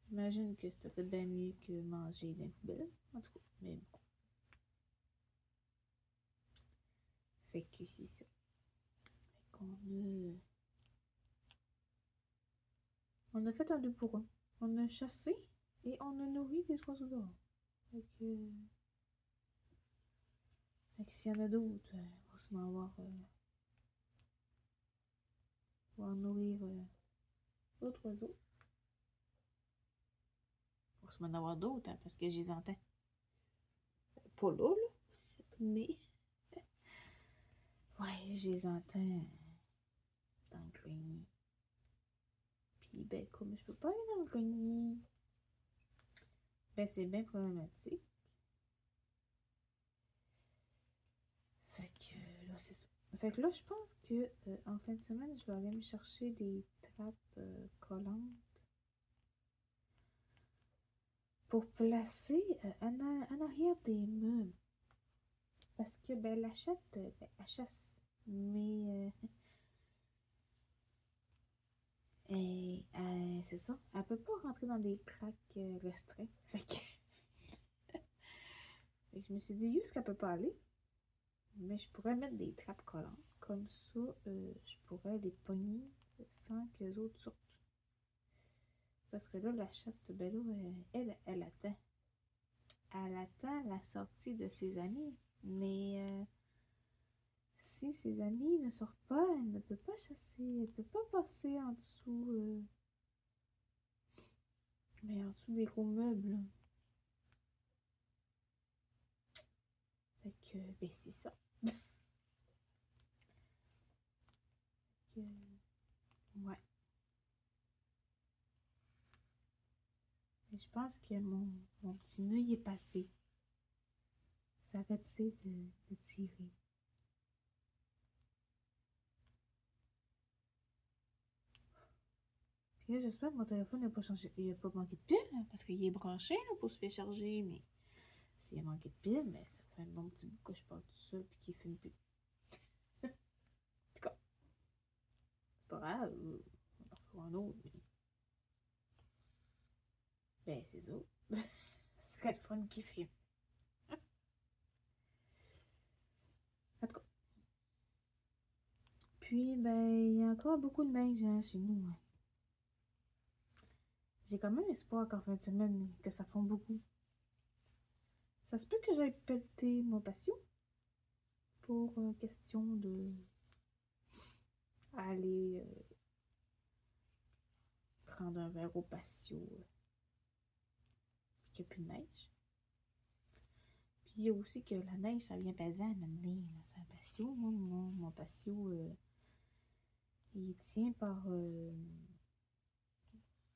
J'imagine que c'était peut-être bien mieux que manger dans les poubelles. En tout cas, mais bon. Fait que c'est ça. Fait qu'on on a fait un 2 pour 1. On a chassé et on a nourri des oiseaux dehors. Fait que s'il y en a d'autres, on va se avoir. On va en nourrir d'autres oiseaux. va se m'en avoir d'autres, hein, parce que je les entends. Pas là, mais... Ouais, je les entends dans le grenier. Puis, ben, comme je peux pas aller dans le grenier, ben, c'est bien problématique. Fait que, là, c'est ça. Fait que là, je pense que en fin de semaine, je vais aller me chercher des trappes collantes pour placer en arrière des meubles. Parce que, ben, la chatte, ben, elle chasse. Mais, c'est ça. Elle peut pas rentrer dans des craques restreints. Fait que, fait que je me suis dit, juste qu'elle peut pas aller. Mais je pourrais mettre des trappes collantes. Comme ça, je pourrais les pogner sans que les autres sortent. Parce que là, la chatte, ben là, elle attend. Elle attend la sortie de ses amis. Mais si ses amis ne sortent pas, elle ne peut pas chasser. Elle ne peut pas passer en dessous. Mais en dessous des gros meubles. Fait que, ben c'est ça. que, ouais. Mais je pense que mon petit nœud est passé. Ça va essayer de tirer. Puis là, j'espère que mon téléphone n'a pas changé. Il n'a pas manqué de pile, hein, parce qu'il est branché là, pour se faire charger. Mais s'il a manqué de pile, mais ça fait un bon petit bout que je parle tout seul puis qu'il filme plus. En tout cas, c'est pas grave. On en fera un autre, mais. Ben, c'est ça. C'est le fun qui filme. En tout cas. Puis, ben, il y a encore beaucoup de neige hein, chez nous. Hein. J'ai quand même espoir qu'en fin de semaine, que ça fonde beaucoup. Ça se peut que j'aille pelleter mon patio pour question de aller prendre un verre au patio puis qu'il n'y a plus de neige. Puis il y a aussi que la neige, ça vient pesant à m'amener sur un patio. Moi, mon patio, il tient par...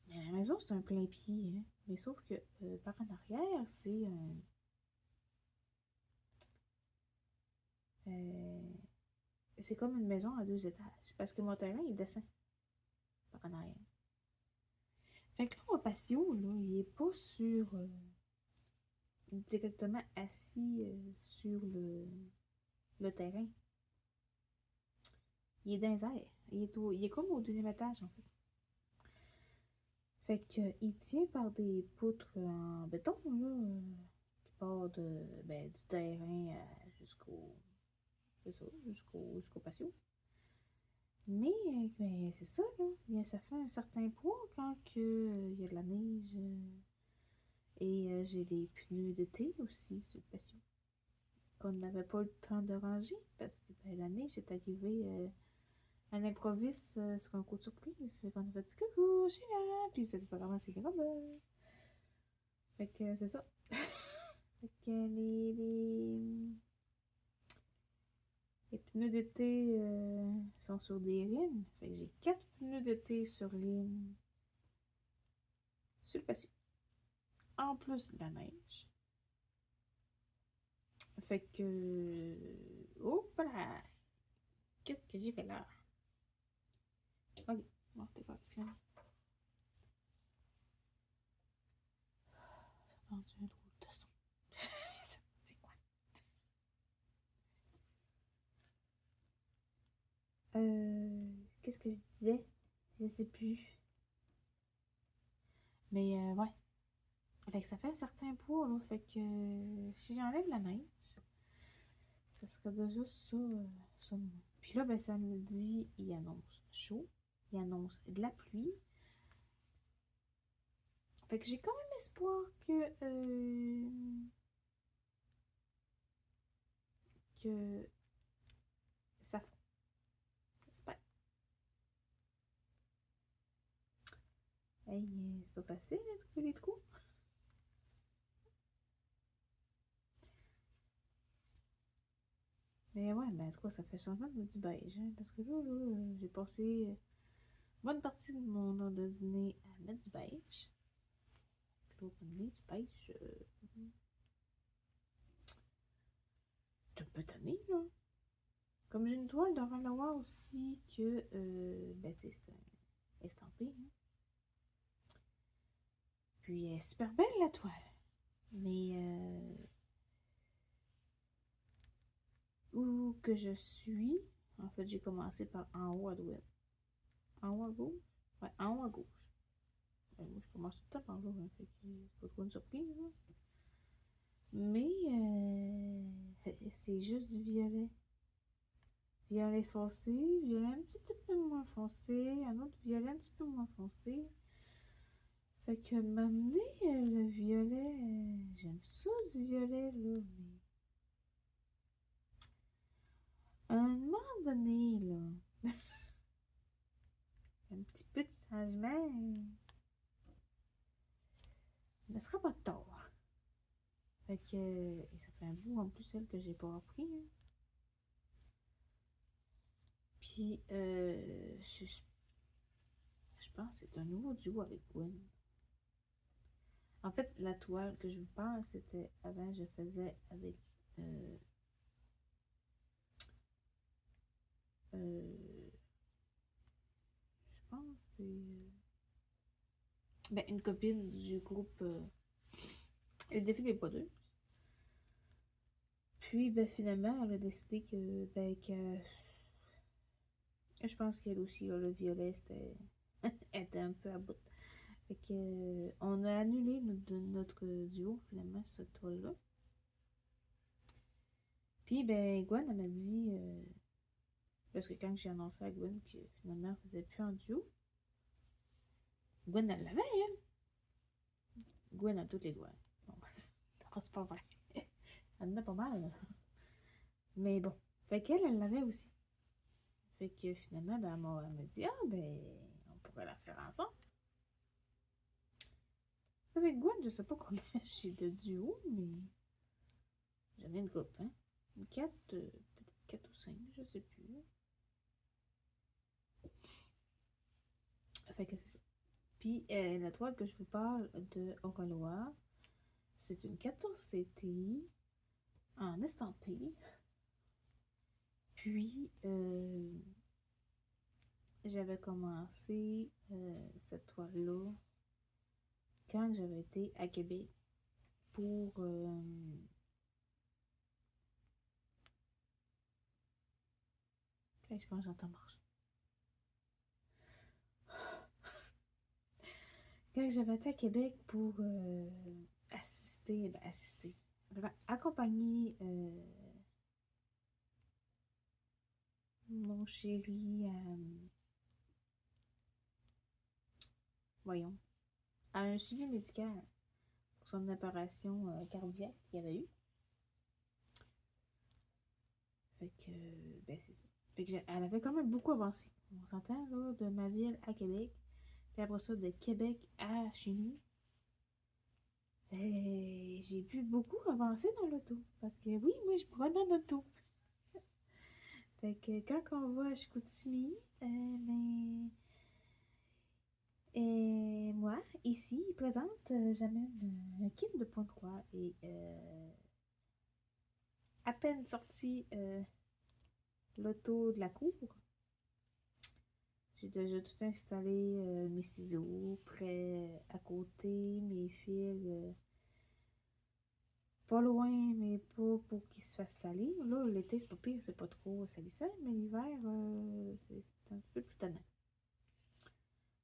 la maison, c'est un plein pied, hein. Mais sauf que par en arrière, c'est un... c'est comme une maison à 2 étages. Parce que mon terrain, il descend par en arrière. Fait que là, mon patio, là, il est pas sur... directement assis sur le terrain. Il est dans les airs. Il est comme au deuxième étage, en fait. Fait que, il tient par des poutres en béton, là, qui partent du terrain jusqu'au... C'est ça, jusqu'au patio. Mais c'est ça, là. Ça fait un certain poids quand il y a de la neige. Et j'ai les pneus d'été aussi sur le patio. Qu'on n'avait pas le temps de ranger parce que la neige est arrivée à l'improviste sur un coup de surprise. Fait qu'on a fait coucou, je suis là. Puis c'est pas vraiment c'est grave. Fait que c'est ça. Fait que les pneus d'été sont sur des rimes. Fait que j'ai 4 pneus d'été sur rime sur le patio. En plus de la neige. Fait que. Oh là! Qu'est-ce que j'ai fait là? Ok, bon, t'es pas finalement. J'ai entendu un drôle de son. C'est quoi? Qu'est-ce que je disais? Je sais plus. Mais ouais. Fait que ça fait un certain poids, là. Fait que si j'enlève la neige, ça serait déjà ça, ça. Puis là, ben, samedi, il annonce chaud. Il annonce de la pluie. Fait que j'ai quand même espoir que ça fond. J'espère. Hey, c'est pas facile, hein, trouver les trous. Mais ouais, ben, en tout cas, ça fait changement de du beige, hein, parce que là, j'ai passé bonne partie de mon heure de dîner à mettre du beige. Puis l'autre année, du beige, c'est un peu tanné, là. Comme j'ai une toile de Renoir aussi que, ben, tu sais, c'est un estampé, hein. Puis elle est super belle, la toile. Mais, où que je suis, en fait, j'ai commencé par en haut à droite. En haut à gauche? Ouais, en haut à gauche. Ben, moi, je commence tout le temps par là, hein, fait que c'est pas trop une surprise, hein. Mais c'est juste du violet. Violet foncé, violet un petit peu moins foncé, un autre violet un petit peu moins foncé. Fait que m'amener le violet, j'aime ça du violet, là, mais à un moment donné, là, un petit peu de changement ne fera pas de tort. Fait que, et ça fait un bout en plus, celle que j'ai pas appris, hein. Puis, je pense que c'est un nouveau duo avec Gwen. En fait, la toile que je vous parle, c'était avant, je faisais avec euh, je pense que c'est ben, une copine du groupe Le Défi des Poilus. Puis, ben, finalement, elle a décidé que, ben, je pense qu'elle aussi, là, le violet, c'était elle était un peu à bout. Fait que, on a annulé notre duo, finalement, sur cette toile-là. Puis, ben, Gwen, elle m'a dit, parce que quand j'ai annoncé à Gwen que finalement, on faisait plus en duo, Gwen, elle l'avait, elle. Gwen a tous les doigts. Bon, non, c'est pas vrai. Elle en a pas mal. Mais bon. Fait qu'elle, elle l'avait aussi. Fait que finalement, ben, elle m'a dit, ah, ben, on pourrait la faire ensemble. Avec Gwen, je sais pas combien j'ai de duo, mais j'en ai une coupe, hein. Une 4, peut-être 4 ou 5, je sais plus. Fait que c'est ça. Puis la toile que je vous parle de Oroloa, c'est une 14 CTI en estampé. Puis j'avais commencé cette toile-là quand j'avais été à Québec pour je pense que j'entends marcher. Quand j'avais été à Québec pour accompagner mon chéri voyons, à un suivi médical pour son opération cardiaque qu'il avait eu. Fait que, ben c'est ça. Fait que elle avait quand même beaucoup avancé. On s'entend, là, de ma ville à Québec. Puis après ça, de Québec à chez nous. J'ai pu beaucoup avancer dans l'auto. Parce que oui, moi, je prends dans l'auto. Fait que quand on va à Chicoutimi, ben, et moi, ici, présente, j'amène un kit de Pointe-Croix et à peine sorti l'auto de la cour, j'ai déjà tout installé, mes ciseaux prêts à côté, mes fils pas loin, mais pas pour qu'ils se fassent salir. Là, l'été, c'est pas pire, c'est pas trop salissant, mais l'hiver, c'est un petit peu plus tannant.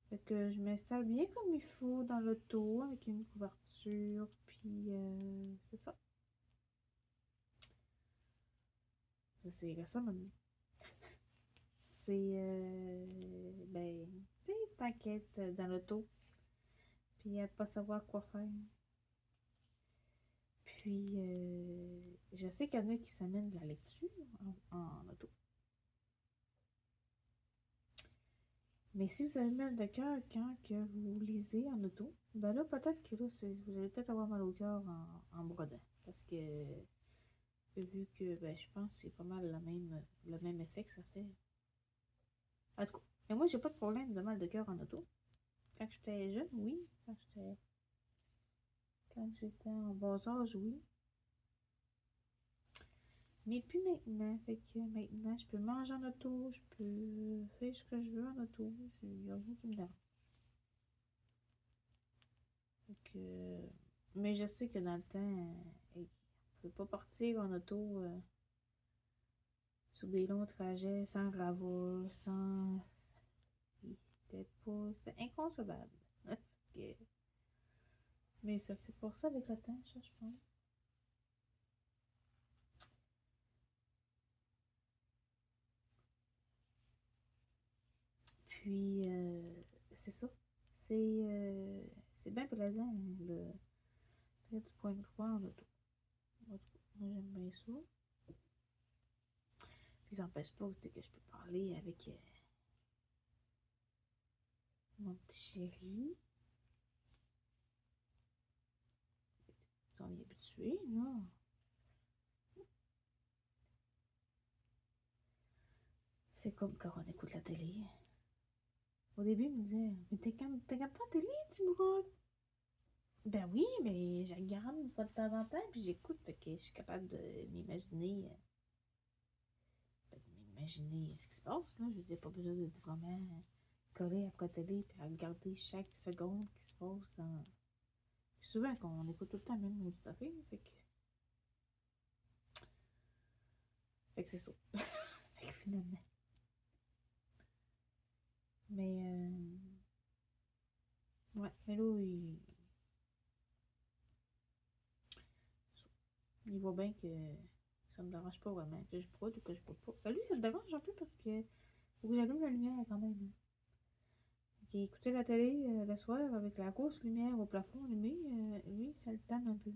Fait que je m'installe bien comme il faut dans l'auto avec une couverture, puis c'est ça. C'est ça maintenant. C'est, ben, tu sais, t'inquiète dans l'auto, puis à pas savoir quoi faire. Puis, je sais qu'il y en a qui s'amènent de la lecture en auto. Mais si vous avez mal de cœur quand que vous lisez en auto, ben là, peut-être que là, vous allez peut-être avoir mal au cœur en brodant. Parce que Vu que, ben, je pense que c'est pas mal le même effet que ça fait. En tout cas, et moi, j'ai pas de problème de mal de cœur en auto. Quand j'étais jeune, oui. Quand j'étais en bas âge, oui. Mais plus maintenant. Fait que maintenant, je peux manger en auto, je peux faire ce que je veux en auto. Il n'y a rien qui me dérange. Fait que... Mais je sais que dans le temps, on ne pouvait pas partir en auto sur des longs trajets, sans gravel, sans... C'était inconcevable. Que- Mais ça, c'est pour ça avec le temps, ça, je pense. Puis, c'est ça. C'est c'est bien plaisant, hein, le faire du point de croix en auto. En tout cas, moi, j'aime bien ça. Puis, ça n'empêche pas, tu sais, que je peux parler avec mon petit chéri. On est habitué, là. C'est comme quand on écoute la télé. Au début, il me disait, mais t'es pas la télé, tu me Ben oui, mais je regarde une fois de temps en temps, puis j'écoute, fait que je suis capable de m'imaginer, m'imaginer ce qui se passe, là. Je veux dire, pas besoin d'être vraiment collé après la télé, puis à regarder chaque seconde qui se passe dans... Puis souvent, on écoute tout le temps la même maudite affaire, fait que c'est ça. Fait que finalement. Mais, ouais, mais là, il voit bien que ça me dérange pas vraiment, que je brûle ou que je brûle pas. Ben, lui, ça le dérange un peu parce que faut que j'allume la lumière quand même, hein. Qui écoutait la télé le soir avec la grosse lumière au plafond allumée, lui, ça le tanne un peu.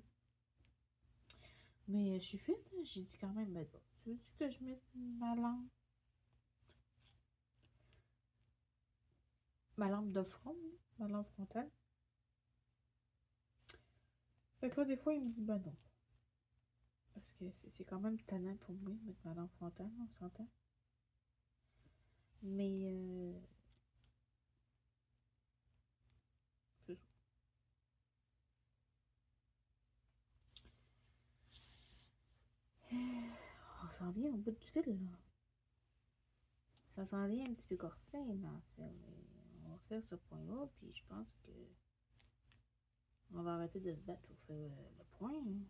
Mais je suis fine, hein. J'ai dit quand même, ben, bon, tu veux-tu que je mette ma lampe de front, hein, ma lampe frontale? Fait que là, des fois, il me dit, ben non. Parce que c'est quand même tannant pour moi, mettre ma lampe frontale, on s'entend. Mais, c'est ça. On s'en vient au bout du fil, là. Ça s'en vient un petit peu corsé, mais en fait, on va faire ce point-là, puis je pense que on va arrêter de se battre pour faire le point, hein.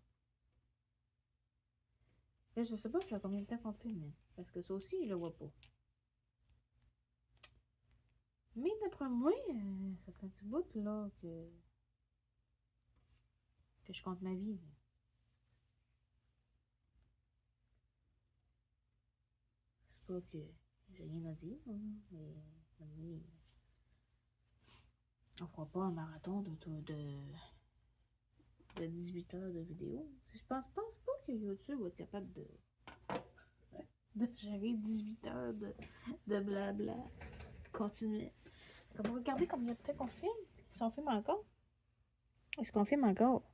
Là, je sais pas ça fait combien de temps qu'on filme, hein, parce que ça aussi, je le vois pas. Mais d'après moi, ça fait un petit bout, là, que je compte ma vie, là. C'est pas que j'ai rien à dire, hein, mais on fera pas un marathon de 18 heures de vidéo. Je pense pas que YouTube va être capable de gérer 18 heures de blabla continuer. Comme regardez combien de temps qu'on filme. Si on filme encore. Est-ce qu'on filme encore?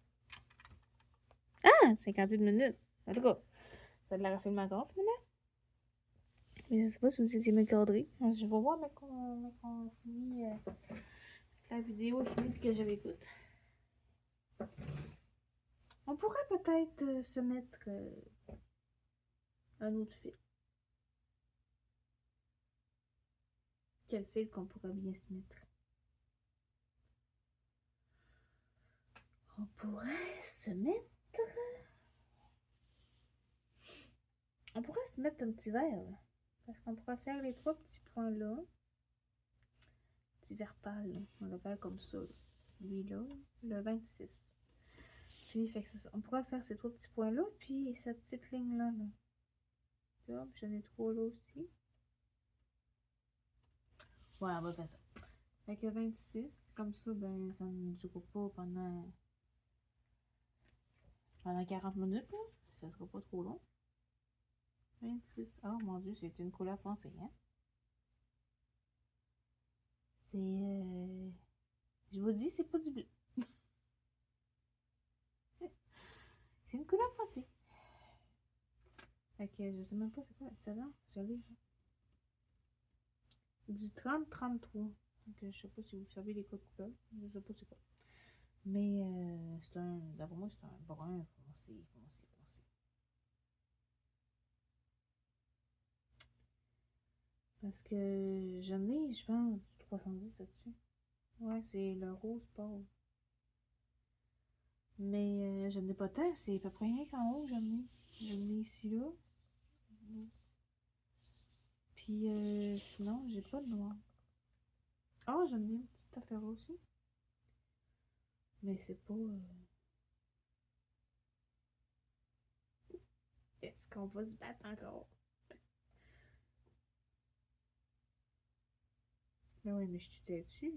Ah! 58 minutes. En tout cas, ça a de la refilmer encore finalement. Mais je sais pas si vous étiez m'encadré. Je vais voir mais qu'on finit que la vidéo est finie et que je l'écoute. On pourrait peut-être se mettre un autre fil. Quel fil qu'on pourrait bien se mettre? On pourrait se mettre... On pourrait se mettre un petit verre. Parce qu'on pourrait faire les 3 petits points là. Petit verre pâle. On va le faire comme ça. Lui là, le 26. Puis, fait que c'est ça. On pourrait faire ces 3 petits points là. Puis cette petite ligne là. Puis hop, j'en ai 3 là aussi. Ouais, on va faire ça. Fait que 26. Comme ça, ben, ça ne dure pas pendant 40 minutes, là. Ça sera pas trop long. 26. Oh mon dieu, c'est une couleur foncée, hein? C'est. Je vous dis, c'est pas du bleu. C'est une couleur foncée. Fait que je sais même pas c'est quoi. C'est là, j'avais du 30-33. Donc je sais pas si vous savez les codes couleurs. Je sais pas c'est quoi. Mais c'est un. D'après moi, c'est un brun foncé, foncé, foncé. Parce que j'en ai, je pense, du 310 là-dessus. Ouais, c'est le rose pâle. Mais je n'ai pas tant, c'est à peu près rien qu'en haut, j'en ai. J'en ai ici là. Puis sinon, j'ai pas de noir. Ah, j'en ai une petite affaire aussi. Mais c'est pas. Est-ce qu'on va se battre encore? Mais oui, mais je t'étais dessus.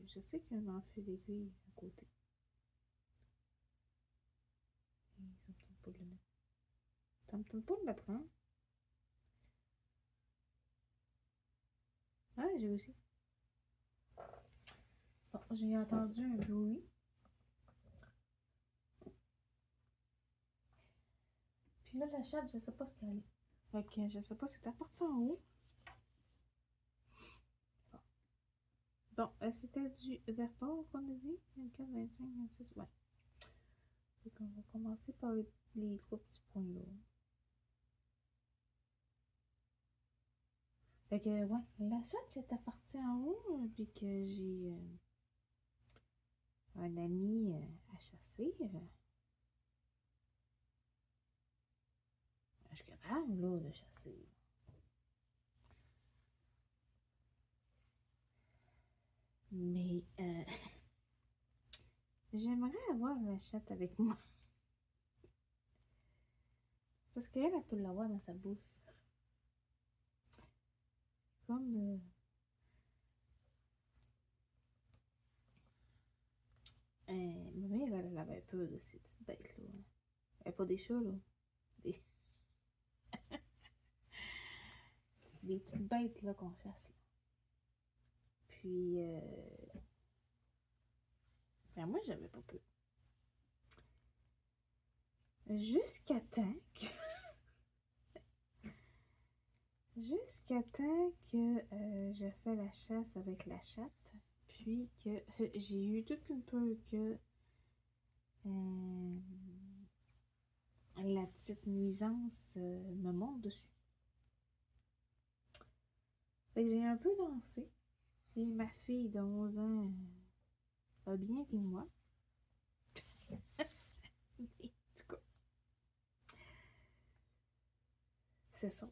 Je sais qu'il y a un enfil d'aiguille à côté. Ça me tente pas de le mettre. Ça me tente pas de le prendre. Ah, j'ai aussi. Bon, j'ai entendu un bruit. Puis là, la chatte, je sais pas ce qu'elle est. Fait que je sais pas si t'as parti en haut. Bon, c'était du Verport qu'on a dit. 24, 25, 26, ouais. Fait qu'on va commencer par les trois petits points là. Fait que, ouais, la chatte, c'était parti en haut. Puis que j'ai un ami à chasser. Je suis capable, là, de chasser. Mais j'aimerais avoir la chatte avec moi. Parce qu'elle, elle peut l'avoir dans sa bouche. Comme ma mère, elle avait peur de ces petites bêtes-là. Elle pas des chats, là. Des, des petites bêtes, là, qu'on chasse. Là. Puis, ben moi, j'avais pas peur. Jusqu'à temps que... Jusqu'à temps que je fais la chasse avec la chatte. Puis que j'ai eu toute une peur que la petite nuisance me monte dessus. Fait que j'ai un peu dansé. Et ma fille de 11 ans a bien vu moi. En tout cas, c'est ça.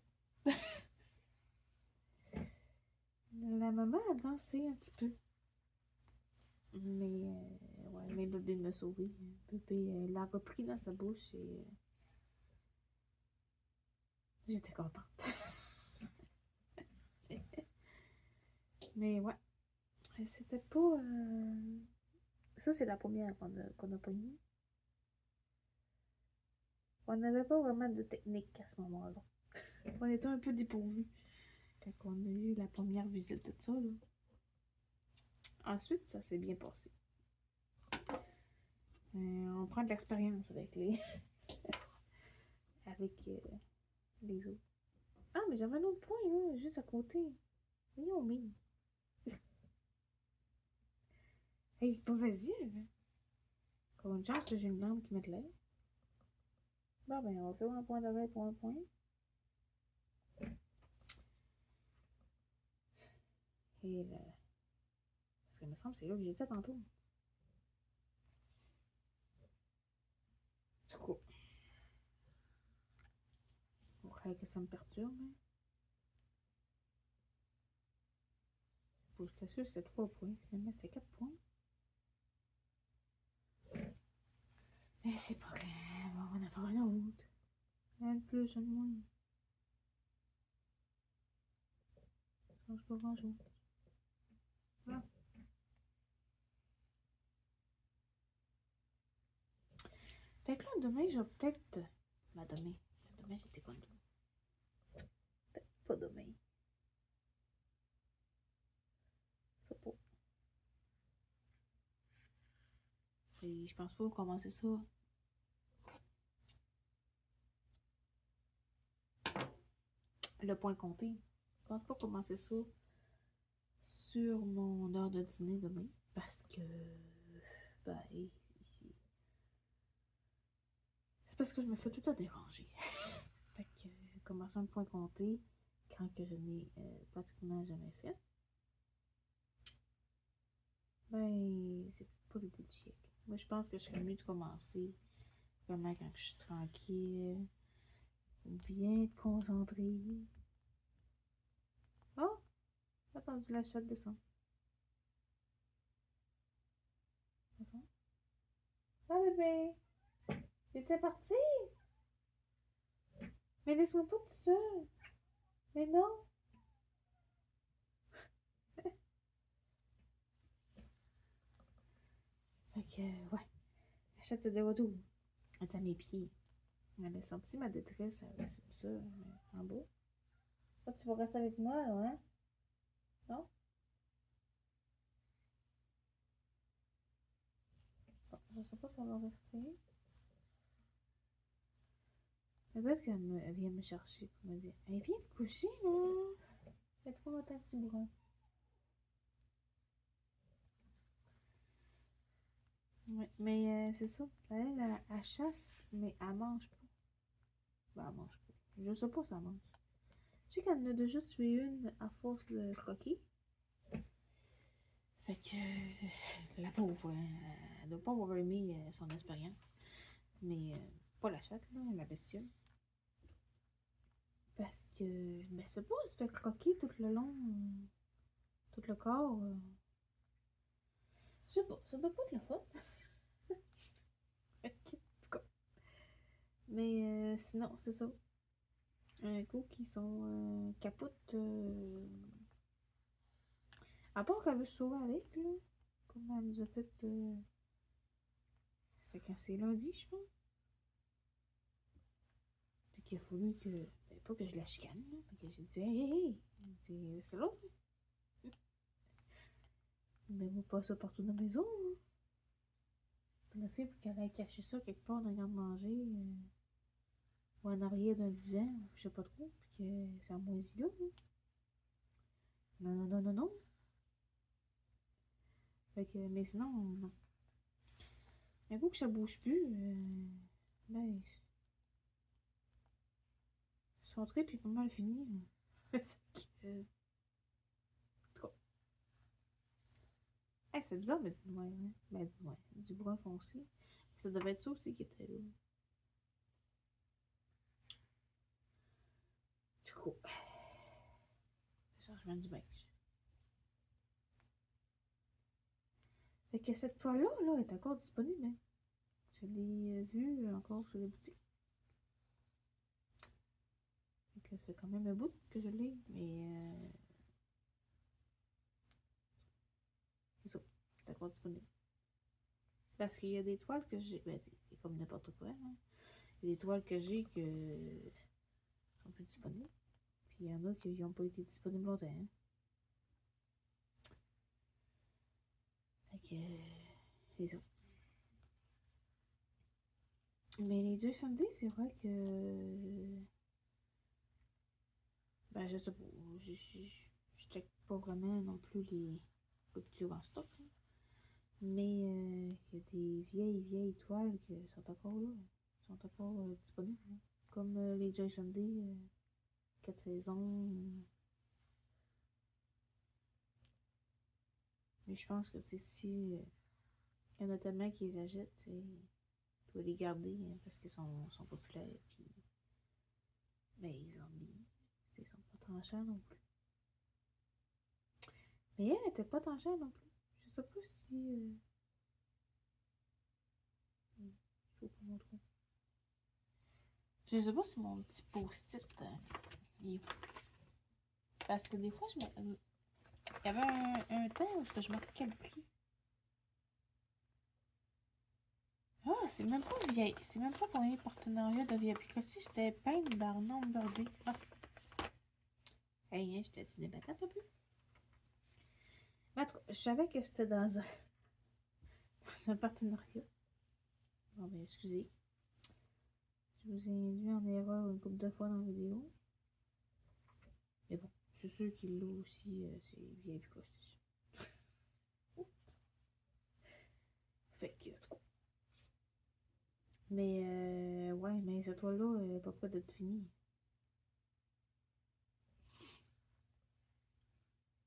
La maman a dansé un petit peu. Mais, ouais, mais bébé m'a sauvé. Bébé l'a repris dans sa bouche et j'étais contente. Mais ouais, c'était pas... Ça, c'est la première qu'on a pognée. On n'avait pas vraiment de technique à ce moment-là. On était un peu dépourvus quand on a eu la première visite de ça. Là. Ensuite, ça s'est bien passé. On prend de l'expérience avec avec les autres. Ah, mais j'avais un autre point, là, juste à côté. Voyons, mais. Hey, c'est pas facile. Hein. Encore une chance que j'ai une lampe qui m'éclaire. Bon, ben, on va faire un point d'arrêt pour un point. Et là. Parce que me semble que c'est là que j'ai fait tantôt. Du coup. Faudrait que ça me perturbe. Hein. Faut que je t'assure, c'était 3 points. Finalement, c'était 4 points. Mais c'est pas grave, on va en faire un autre. Un de plus, un de moins. Ça change pas grand chose. Voilà. Fait que là, demain, je vais peut-être. Bah, demain. Demain, j'étais comme peut-être pas demain. Ça pas. Et je pense pas commencer ça. le point compté. Je pense pas commencer ça sur mon heure de dîner demain. Parce que, ben, c'est parce que je me fais tout à déranger. Fait que commencer un point compté quand que je n'ai pratiquement jamais fait. Ben, c'est pas l'idée du siècle. Moi, je pense que je serais mieux de commencer vraiment quand je suis tranquille, bien concentrée. Oh, j'ai attendu la chatte descendre. Descendre. Ah, bébé, t'étais parti? Mais laisse-moi pas tout seul. Mais non. Fait que, ouais, la chatte est de retour. Elle est à mes pieds. Elle a senti ma détresse, elle a laissé ça en bas. Ah, tu vas rester avec moi, là, hein? Non? Bon, je sais pas si elle va rester. Peut-être qu'elle vient me chercher pour me dire hey, viens te coucher, là! Fais trop longtemps que tu brun. Ouais, mais c'est ça. Elle chasse, mais elle mange pas. Ben, elle mange pas. Je sais pas si elle mange. Je sais qu'elle en a déjà tué une à force de croquer. Fait que la pauvre, elle doit pas avoir aimé son expérience. Mais pas la chatte, là, la bestiole. Parce que, ben, c'est pas, elle se fait croquer tout le long, tout le corps. Je sais pas, ça doit pas être le fun. Ok, en tout cas. Mais sinon, c'est ça. Un coup qui sont capotes. À part qu'elle veut se sauver avec, là. Comme elle nous a fait. C'était quand c'est lundi, je pense. Fait qu'il a fallu que. Ben, pas que je la chicane, là. Fait que j'ai dit, hey, hey, hey. C'est l'autre. Mais moi, pas ça partout dans la maison, hein. On a fait pour qu'elle aille cacher ça quelque part dans le garde-manger. Ou en arrière d'un divan, ou je sais pas trop. Puis que c'est en moisi là. Hein. Non, non, non, non, non. Fait que, mais sinon, non. Un coup que ça bouge plus, ben, son trip est pas mal fini. Là. Fait que, en tout cas, hey, ça fait bizarre, mais du noir, hein? Ben, du noir, du brun foncé. Ça devait être ça aussi qui était là. Du coup, changement du beige. Fait que cette fois-là, là, est encore disponible. Hein? Je l'ai vue encore sur les boutiques. Fait que ça fait quand même un bout que je l'ai, mais c'est ça, c'est encore disponible. Parce qu'il y a des toiles que j'ai. Ben, c'est comme n'importe quoi. Hein. Il y a des toiles que j'ai que sont plus disponibles. Puis il y en a qui n'ont pas été disponibles longtemps. Hein. Fait que. C'est ça. Mais les deux Sundays, c'est vrai que. Ben, je sais pas. Je check pas vraiment non plus les ruptures en stock. Hein. Mais il y a des vieilles toiles qui sont encore là. Sont encore disponibles. Hein. Comme les Joy Sunday, 4 saisons. Mais je pense que si il y en a tellement qui les achètent, tu dois les garder hein, parce qu'ils sont populaires. Puis, ben, ils ont bien. Ils sont pas tant chers non plus. Mais elle n'était pas tant chère non plus. Je sais pas si. Je sais pas mon trou. Je sais pas si mon petit post-it. Parce que des fois, il y avait un temps où je me calculais. Ah, c'est même pas vieille. C'est même pas pour un partenariat de vieille. Puis que si j'étais peinte par Number Day. Ah. Hey, hein, j'étais des patates un peu. En tout cas, je savais que c'était dans un partenariat. Bon, ben, excusez. Je vous ai induit en erreur une couple de fois dans la vidéo. Je suis sûre qu'il l'a aussi, c'est VIP Prestige. Fait que, en tout cas. Mais, ouais, mais cette toile-là, elle n'est pas près d'être finie.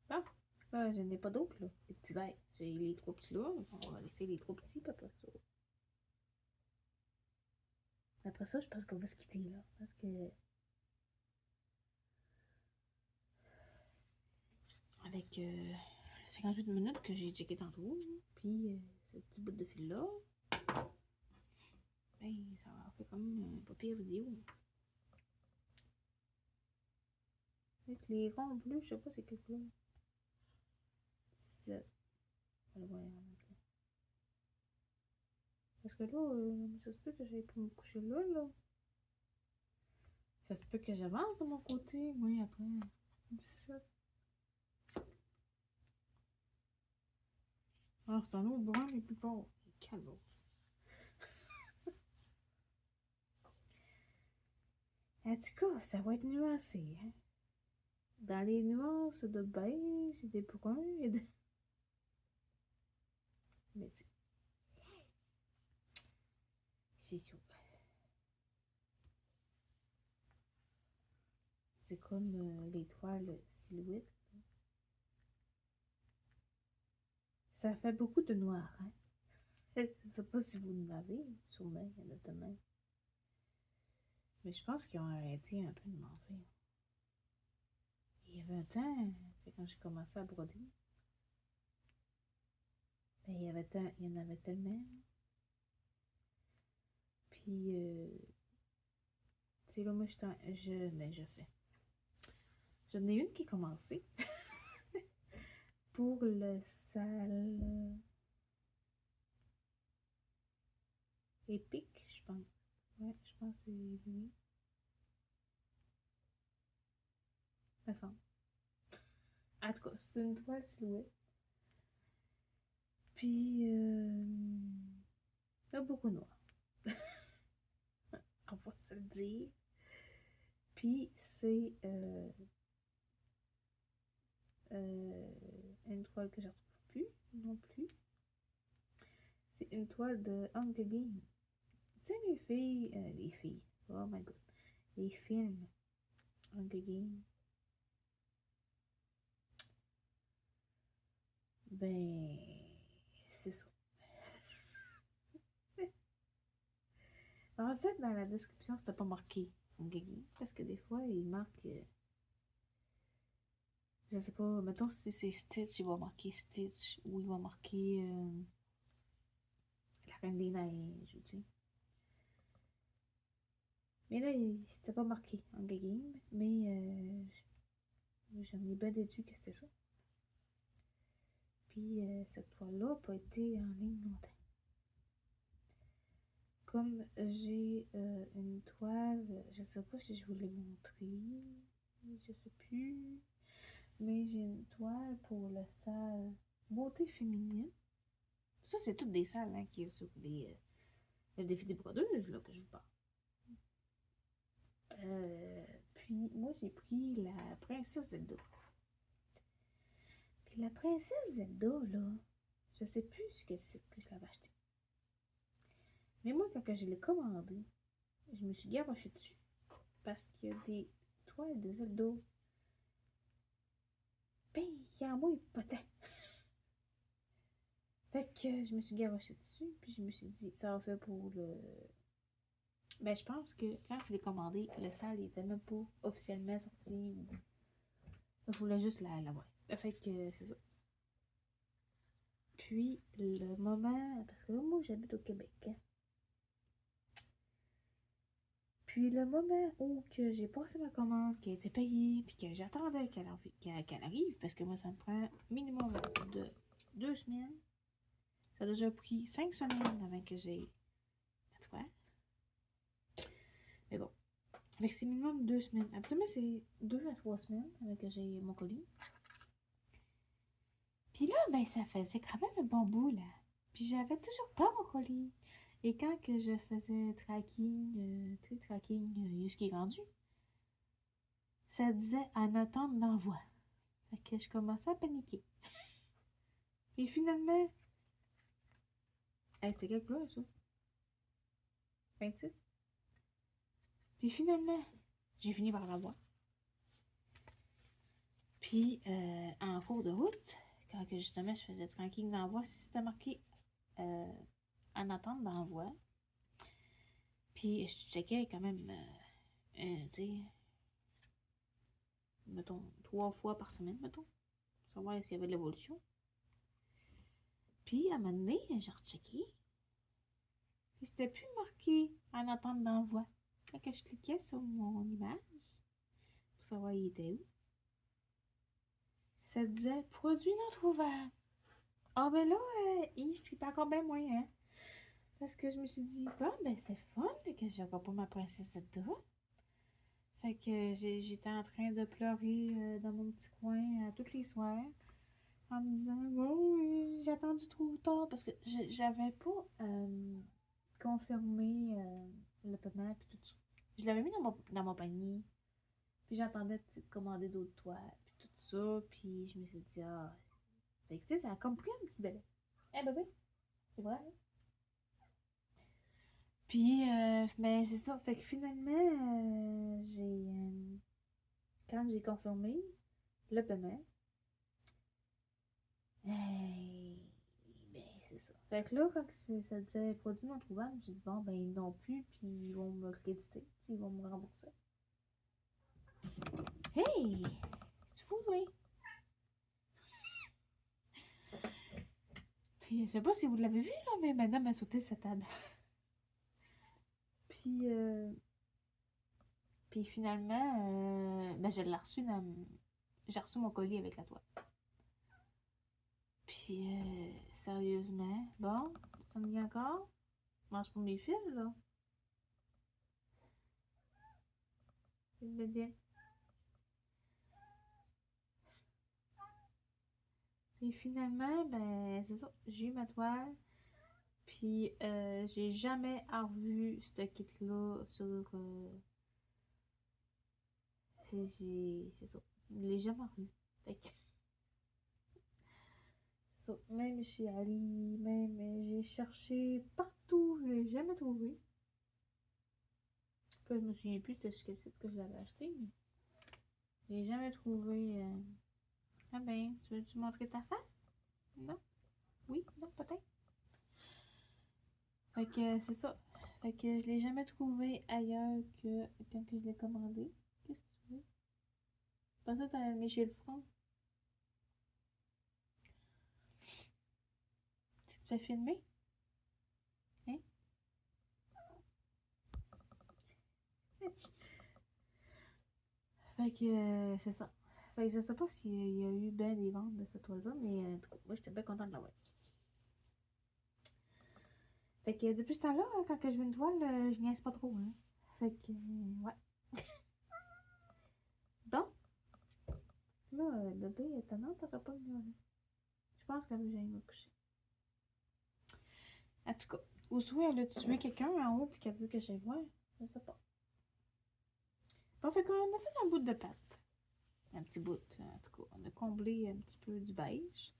Ah, là, je n'ai pas d'autres, là. Les petits verres. J'ai les 3 petits là. On va les faire les 3 petits, puis après ça. Après ça, je pense qu'on va se quitter, là. Parce que. Avec 58 minutes que j'ai checké tantôt, puis ce petit bout de fil-là, ben, ça va faire quand même pas pire vidéo. Avec les ronds bleus, je sais pas c'est quel couleur. Ça. On va le voir en même temps. Parce que là, ça se peut que j'aille pour me coucher là. Ça se peut que j'avance de mon côté. Oui, après. 17. Alors, c'est un autre brun, mais plus fort. Calme. En tout cas, ça va être nuancé. Hein? Dans les nuances de beige et des bruns et de. Mais tu sais, c'est sûr. C'est comme l'étoile silhouette. Ça fait beaucoup de noir, hein? Je sais pas si vous en avez, sûrement, il y en a tellement. Mais je pense qu'ils ont arrêté un peu de m'en faire. Il y avait un temps, c'est quand j'ai commencé à broder. Ben, il y en avait tellement. Puis, tu sais, là, moi, je fais. J'en ai une qui est commencée. Pour le sale épique, je pense. Ouais, je pense que c'est lui. Me semble. En tout cas, c'est une toile silhouette. Puis, il y a beaucoup noir. On va se le dire. Puis, c'est une toile que je ne retrouve plus non plus. C'est une toile de Hunger Games. Tu sais, les filles, oh my god, les films Hunger Games. Ben, c'est ça. En fait, dans la description, c'était pas marqué Hunger Games, parce que des fois, il marque, je sais pas, mettons si c'est Stitch, il va marquer Stitch, ou il va marquer la Reine des Neiges, je dis. Mais là, c'était pas marqué Hunger Games, mais j'en ai bien déduit que c'était ça. Puis cette toile-là n'a pas été en ligne longtemps. Comme j'ai une toile, je sais pas si je vous l'ai montré, je sais plus, mais j'ai une toile pour la salle beauté féminine. Ça, c'est toutes des salles hein, qui est sur le défi des brodeuses là, que je vous parle. Puis moi, j'ai pris la princesse Zelda. Puis la princesse Zelda, là, je sais plus ce que c'est que je l'avais acheté. Mais moi, quand je l'ai commandé, je me suis garochée dessus. Parce qu'il y a des toiles de Zelda. Ben, il y en a moins pas tant. Fait que je me suis garochée dessus, puis je me suis dit, ça va faire pour le. Ben, je pense que quand je l'ai commandé, le sale était même pas officiellement sorti. Je voulais juste la voir. Fait que c'est ça. Puis, le moment. Parce que là, moi, j'habite au Québec. Hein. Puis, le moment où que j'ai passé ma commande, qui a été payée, puis que j'attendais qu'elle arrive, parce que moi, ça me prend minimum de 2 semaines. Ça a déjà pris 5 semaines avant que j'ai la toile. Mais bon. Avec c'est minimum 2 semaines. Absolument, c'est 2 à 3 semaines avant que j'ai mon colis. Puis là, ben, ça faisait quand même un bon bout, là. Puis j'avais toujours pas mon colis. Et quand que je faisais tracking, tu sais, tracking, ce qui est rendu, ça disait en attente d'envoi. Fait que je commençais à paniquer. Et finalement, c'était quelle couleur ça? 26. Puis finalement, j'ai fini par l'avoir. Puis en cours de route, quand que justement je faisais tranquille d'envoi, si c'était marqué en attente d'envoi, puis je checkais quand même, tu sais, mettons, 3 fois par semaine, mettons, pour savoir s'il y avait de l'évolution. Puis à un moment donné, j'ai rechecké, puis c'était plus marqué en attente d'envoi. Quand que je cliquais sur mon image, pour savoir il était où, ça disait produit non trouvable. Ah ben là, je tripe encore bien moins, hein. Parce que je me suis dit, bon, ben c'est fun, fait que j'ai encore pas ma princesse de Fait que j'étais en train de pleurer dans mon petit coin tous les soirs en me disant, bon, j'ai attendu trop tard parce que j'avais pas confirmé le paiement puis tout ça. Je l'avais mis dans mon panier, puis j'attendais de commander d'autres toiles, puis tout ça, puis je me suis dit, ah, fait que tu sais, ça a comme pris un petit délai. Eh bébé, c'est vrai, hein? Puis, mais c'est ça. Fait que finalement, quand j'ai confirmé le paiement, ben c'est ça. Fait que là, quand ça disait produit non trouvable, j'ai dit bon, ben ils n'ont plus, puis ils vont me créditer, ils vont me rembourser. Hey! Tu fous, oui? Puis, je sais pas si vous l'avez vu, là, mais madame a sauté sa table. Puis, puis finalement, ben je l'ai reçu j'ai reçu mon colis avec la toile. Puis, sérieusement, bon, ça me vient encore? Mange pour mes fils, là. C'est le bien. Puis finalement, ben, c'est ça, j'ai eu ma toile. Puis, j'ai jamais revu ce kit-là sur. C'est ça. Je l'ai jamais revu. Fait que, c'est ça. Même chez Ali, même j'ai cherché partout, je l'ai jamais trouvé. Puis, je me souviens plus de quel site que je l'avais acheté, mais je l'ai jamais trouvé. Ah ben, tu veux-tu montrer ta face? Non? Oui? Non, peut-être? Fait que c'est ça. Fait que je l'ai jamais trouvé ailleurs que quand que je l'ai commandé. Qu'est-ce que tu veux? Peut-être t'as mis chez le front. Tu te fais filmer? Hein? Fait que c'est ça. Fait que je sais pas s'il y a eu ben des ventes de cette toile-là, mais en tout cas, moi j'étais bien contente de l'avoir. Fait que depuis ce temps-là, quand que je veux une toile, je niaise pas trop, hein. Fait que, ouais. Donc, là, bébé, étonnant, t'auras pas de nouvelles. Je pense qu'elle veut que j'aille me coucher. En tout cas, au souhait, elle a tué quelqu'un en haut puis qu'elle veut que j'aille voir. Je sais pas. Bon, fait qu'on a fait un bout de pâte. Un petit bout, en tout cas. On a comblé un petit peu du beige.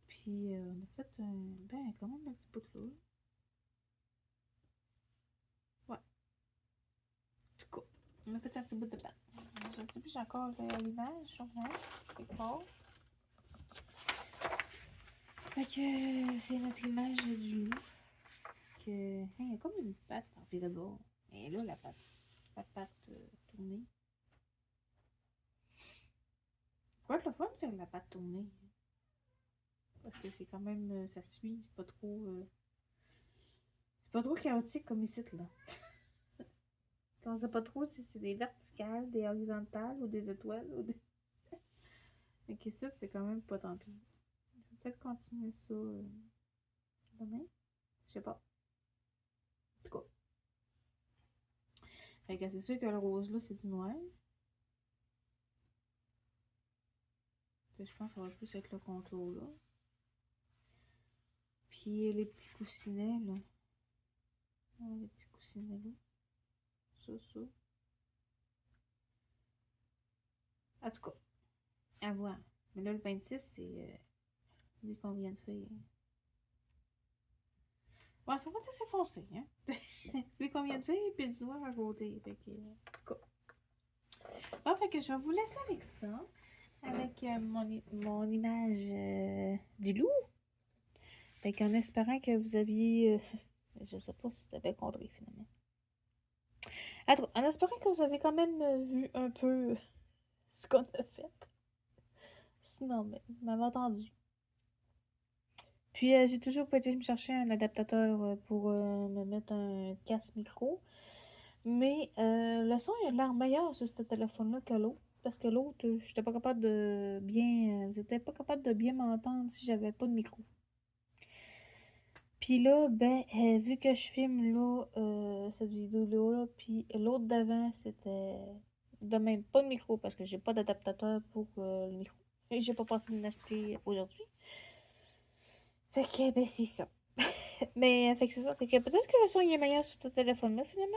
Puis on a fait quand même un petit bout là. Ouais. En tout cas, on a fait un petit bout de pâte. Je sais plus, j'ai encore l'image sur moi, quelque part. Fait que c'est notre image du loup. Que, il y a comme une patte par là-bas. Et là, la patte tournée. Faut être le fun de faire la pâte tournée. Parce que c'est quand même, ça suit, c'est pas trop chaotique comme ici, là. On sait pas trop si c'est des verticales, des horizontales ou des étoiles ou des... Donc ici, c'est quand même pas tant pis. Je vais peut-être continuer ça demain. Je sais pas. En tout cas. Fait que c'est sûr que le rose là, c'est du noir. Je pense que ça va plus être le contour là. Puis les petits coussinets là. Ouais, les petits coussinets là. Ça. En tout cas, à voir. Mais là, le 26, c'est lui qu'on vient de faire. Ouais, ça va être assez foncé, hein? Lui qu'on vient de faire, puis du noir à côté. Fait que, en tout cas. Bon, fait que je vais vous laisser avec ça. Avec mon image du loup. Fait qu'en espérant que vous aviez. Je sais pas si c'était bien compris finalement. Attends, en espérant que vous avez quand même vu un peu ce qu'on a fait. Sinon, mais vous m'avez entendu. Puis j'ai toujours pas été me chercher un adaptateur pour me mettre un casque micro. Mais le son il a l'air meilleur sur ce téléphone-là que l'autre. Parce que l'autre, j'étais pas capable de bien. J'étais pas capable de bien m'entendre si j'avais pas de micro. Puis là, ben, vu que je filme là, cette vidéo-là, puis l'autre d'avant, c'était de même pas de micro parce que j'ai pas d'adaptateur pour le micro. Et j'ai pas pensé de l'acheter aujourd'hui. Fait que, ben, c'est ça. Mais, fait que c'est ça. Fait que peut-être que le son il est meilleur sur ce téléphone-là, finalement.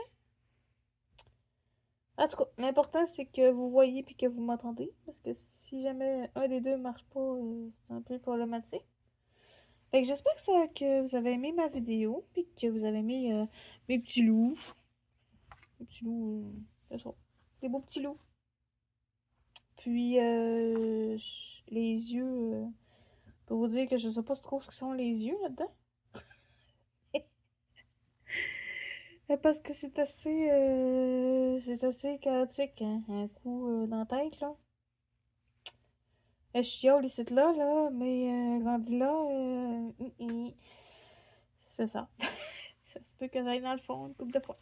En tout cas, l'important, c'est que vous voyez puis que vous m'entendez. Parce que si jamais un des deux marche pas, c'est un peu problématique. Fait que j'espère que vous avez aimé ma vidéo, puis que vous avez aimé mes petits loups. Les petits loups, c'est ça. Des beaux petits loups. Puis, les yeux, je peux vous dire que je sais pas trop ce que sont les yeux là-dedans. Parce que c'est assez chaotique, hein. Un coup dans la tête, là. Je chiole ici là, mais rendu là, c'est ça. Ça se peut que j'aille dans le fond une couple de fois.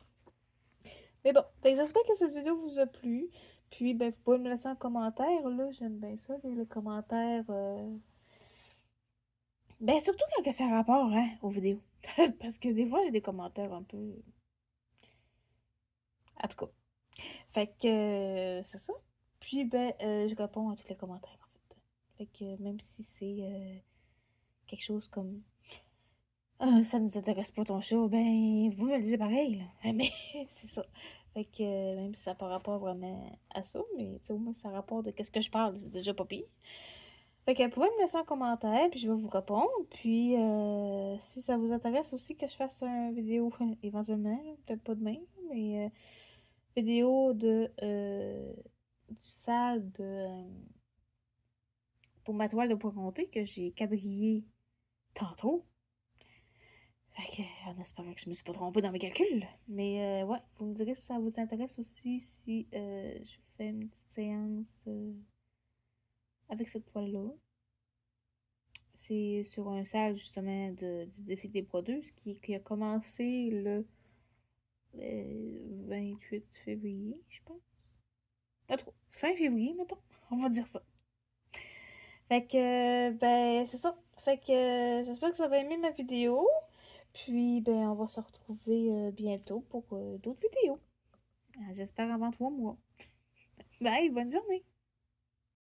Mais bon, j'espère que cette vidéo vous a plu. Puis, ben, vous pouvez me laisser un commentaire, là. J'aime bien ça, les commentaires. Ben, surtout quand ça a rapport, hein, aux vidéos. Parce que des fois, j'ai des commentaires un peu. En tout cas. Fait que, c'est ça. Puis, ben, je réponds à tous les commentaires, en fait. Fait que, même si c'est quelque chose comme ça nous intéresse pas ton show, ben, vous me le dites pareil, là. Mais, c'est ça. Fait que, même si ça n'a pas rapport vraiment à ça, mais, tu sais, au moins, ça a rapport de qu'est-ce que je parle, c'est déjà pas pire. Fait que, vous pouvez me laisser un commentaire, puis je vais vous répondre. Puis, si ça vous intéresse aussi que je fasse une vidéo, éventuellement, peut-être pas demain, mais vidéo du salle pour ma toile de poids compté que j'ai quadrillé tantôt. Fait que, en espérant que je me suis pas trompée dans mes calculs. Mais ouais, vous me direz si ça vous intéresse aussi, si je fais une petite séance avec cette toile-là. C'est sur un salle justement du défi des brodeuses qui a commencé le 28 février, je pense. Pas trop. Fin février, mettons. On va dire ça. Fait que, ben, c'est ça. Fait que, j'espère que vous avez aimé ma vidéo. Puis, ben, on va se retrouver bientôt pour d'autres vidéos. J'espère avant 3 mois. Bye, bonne journée!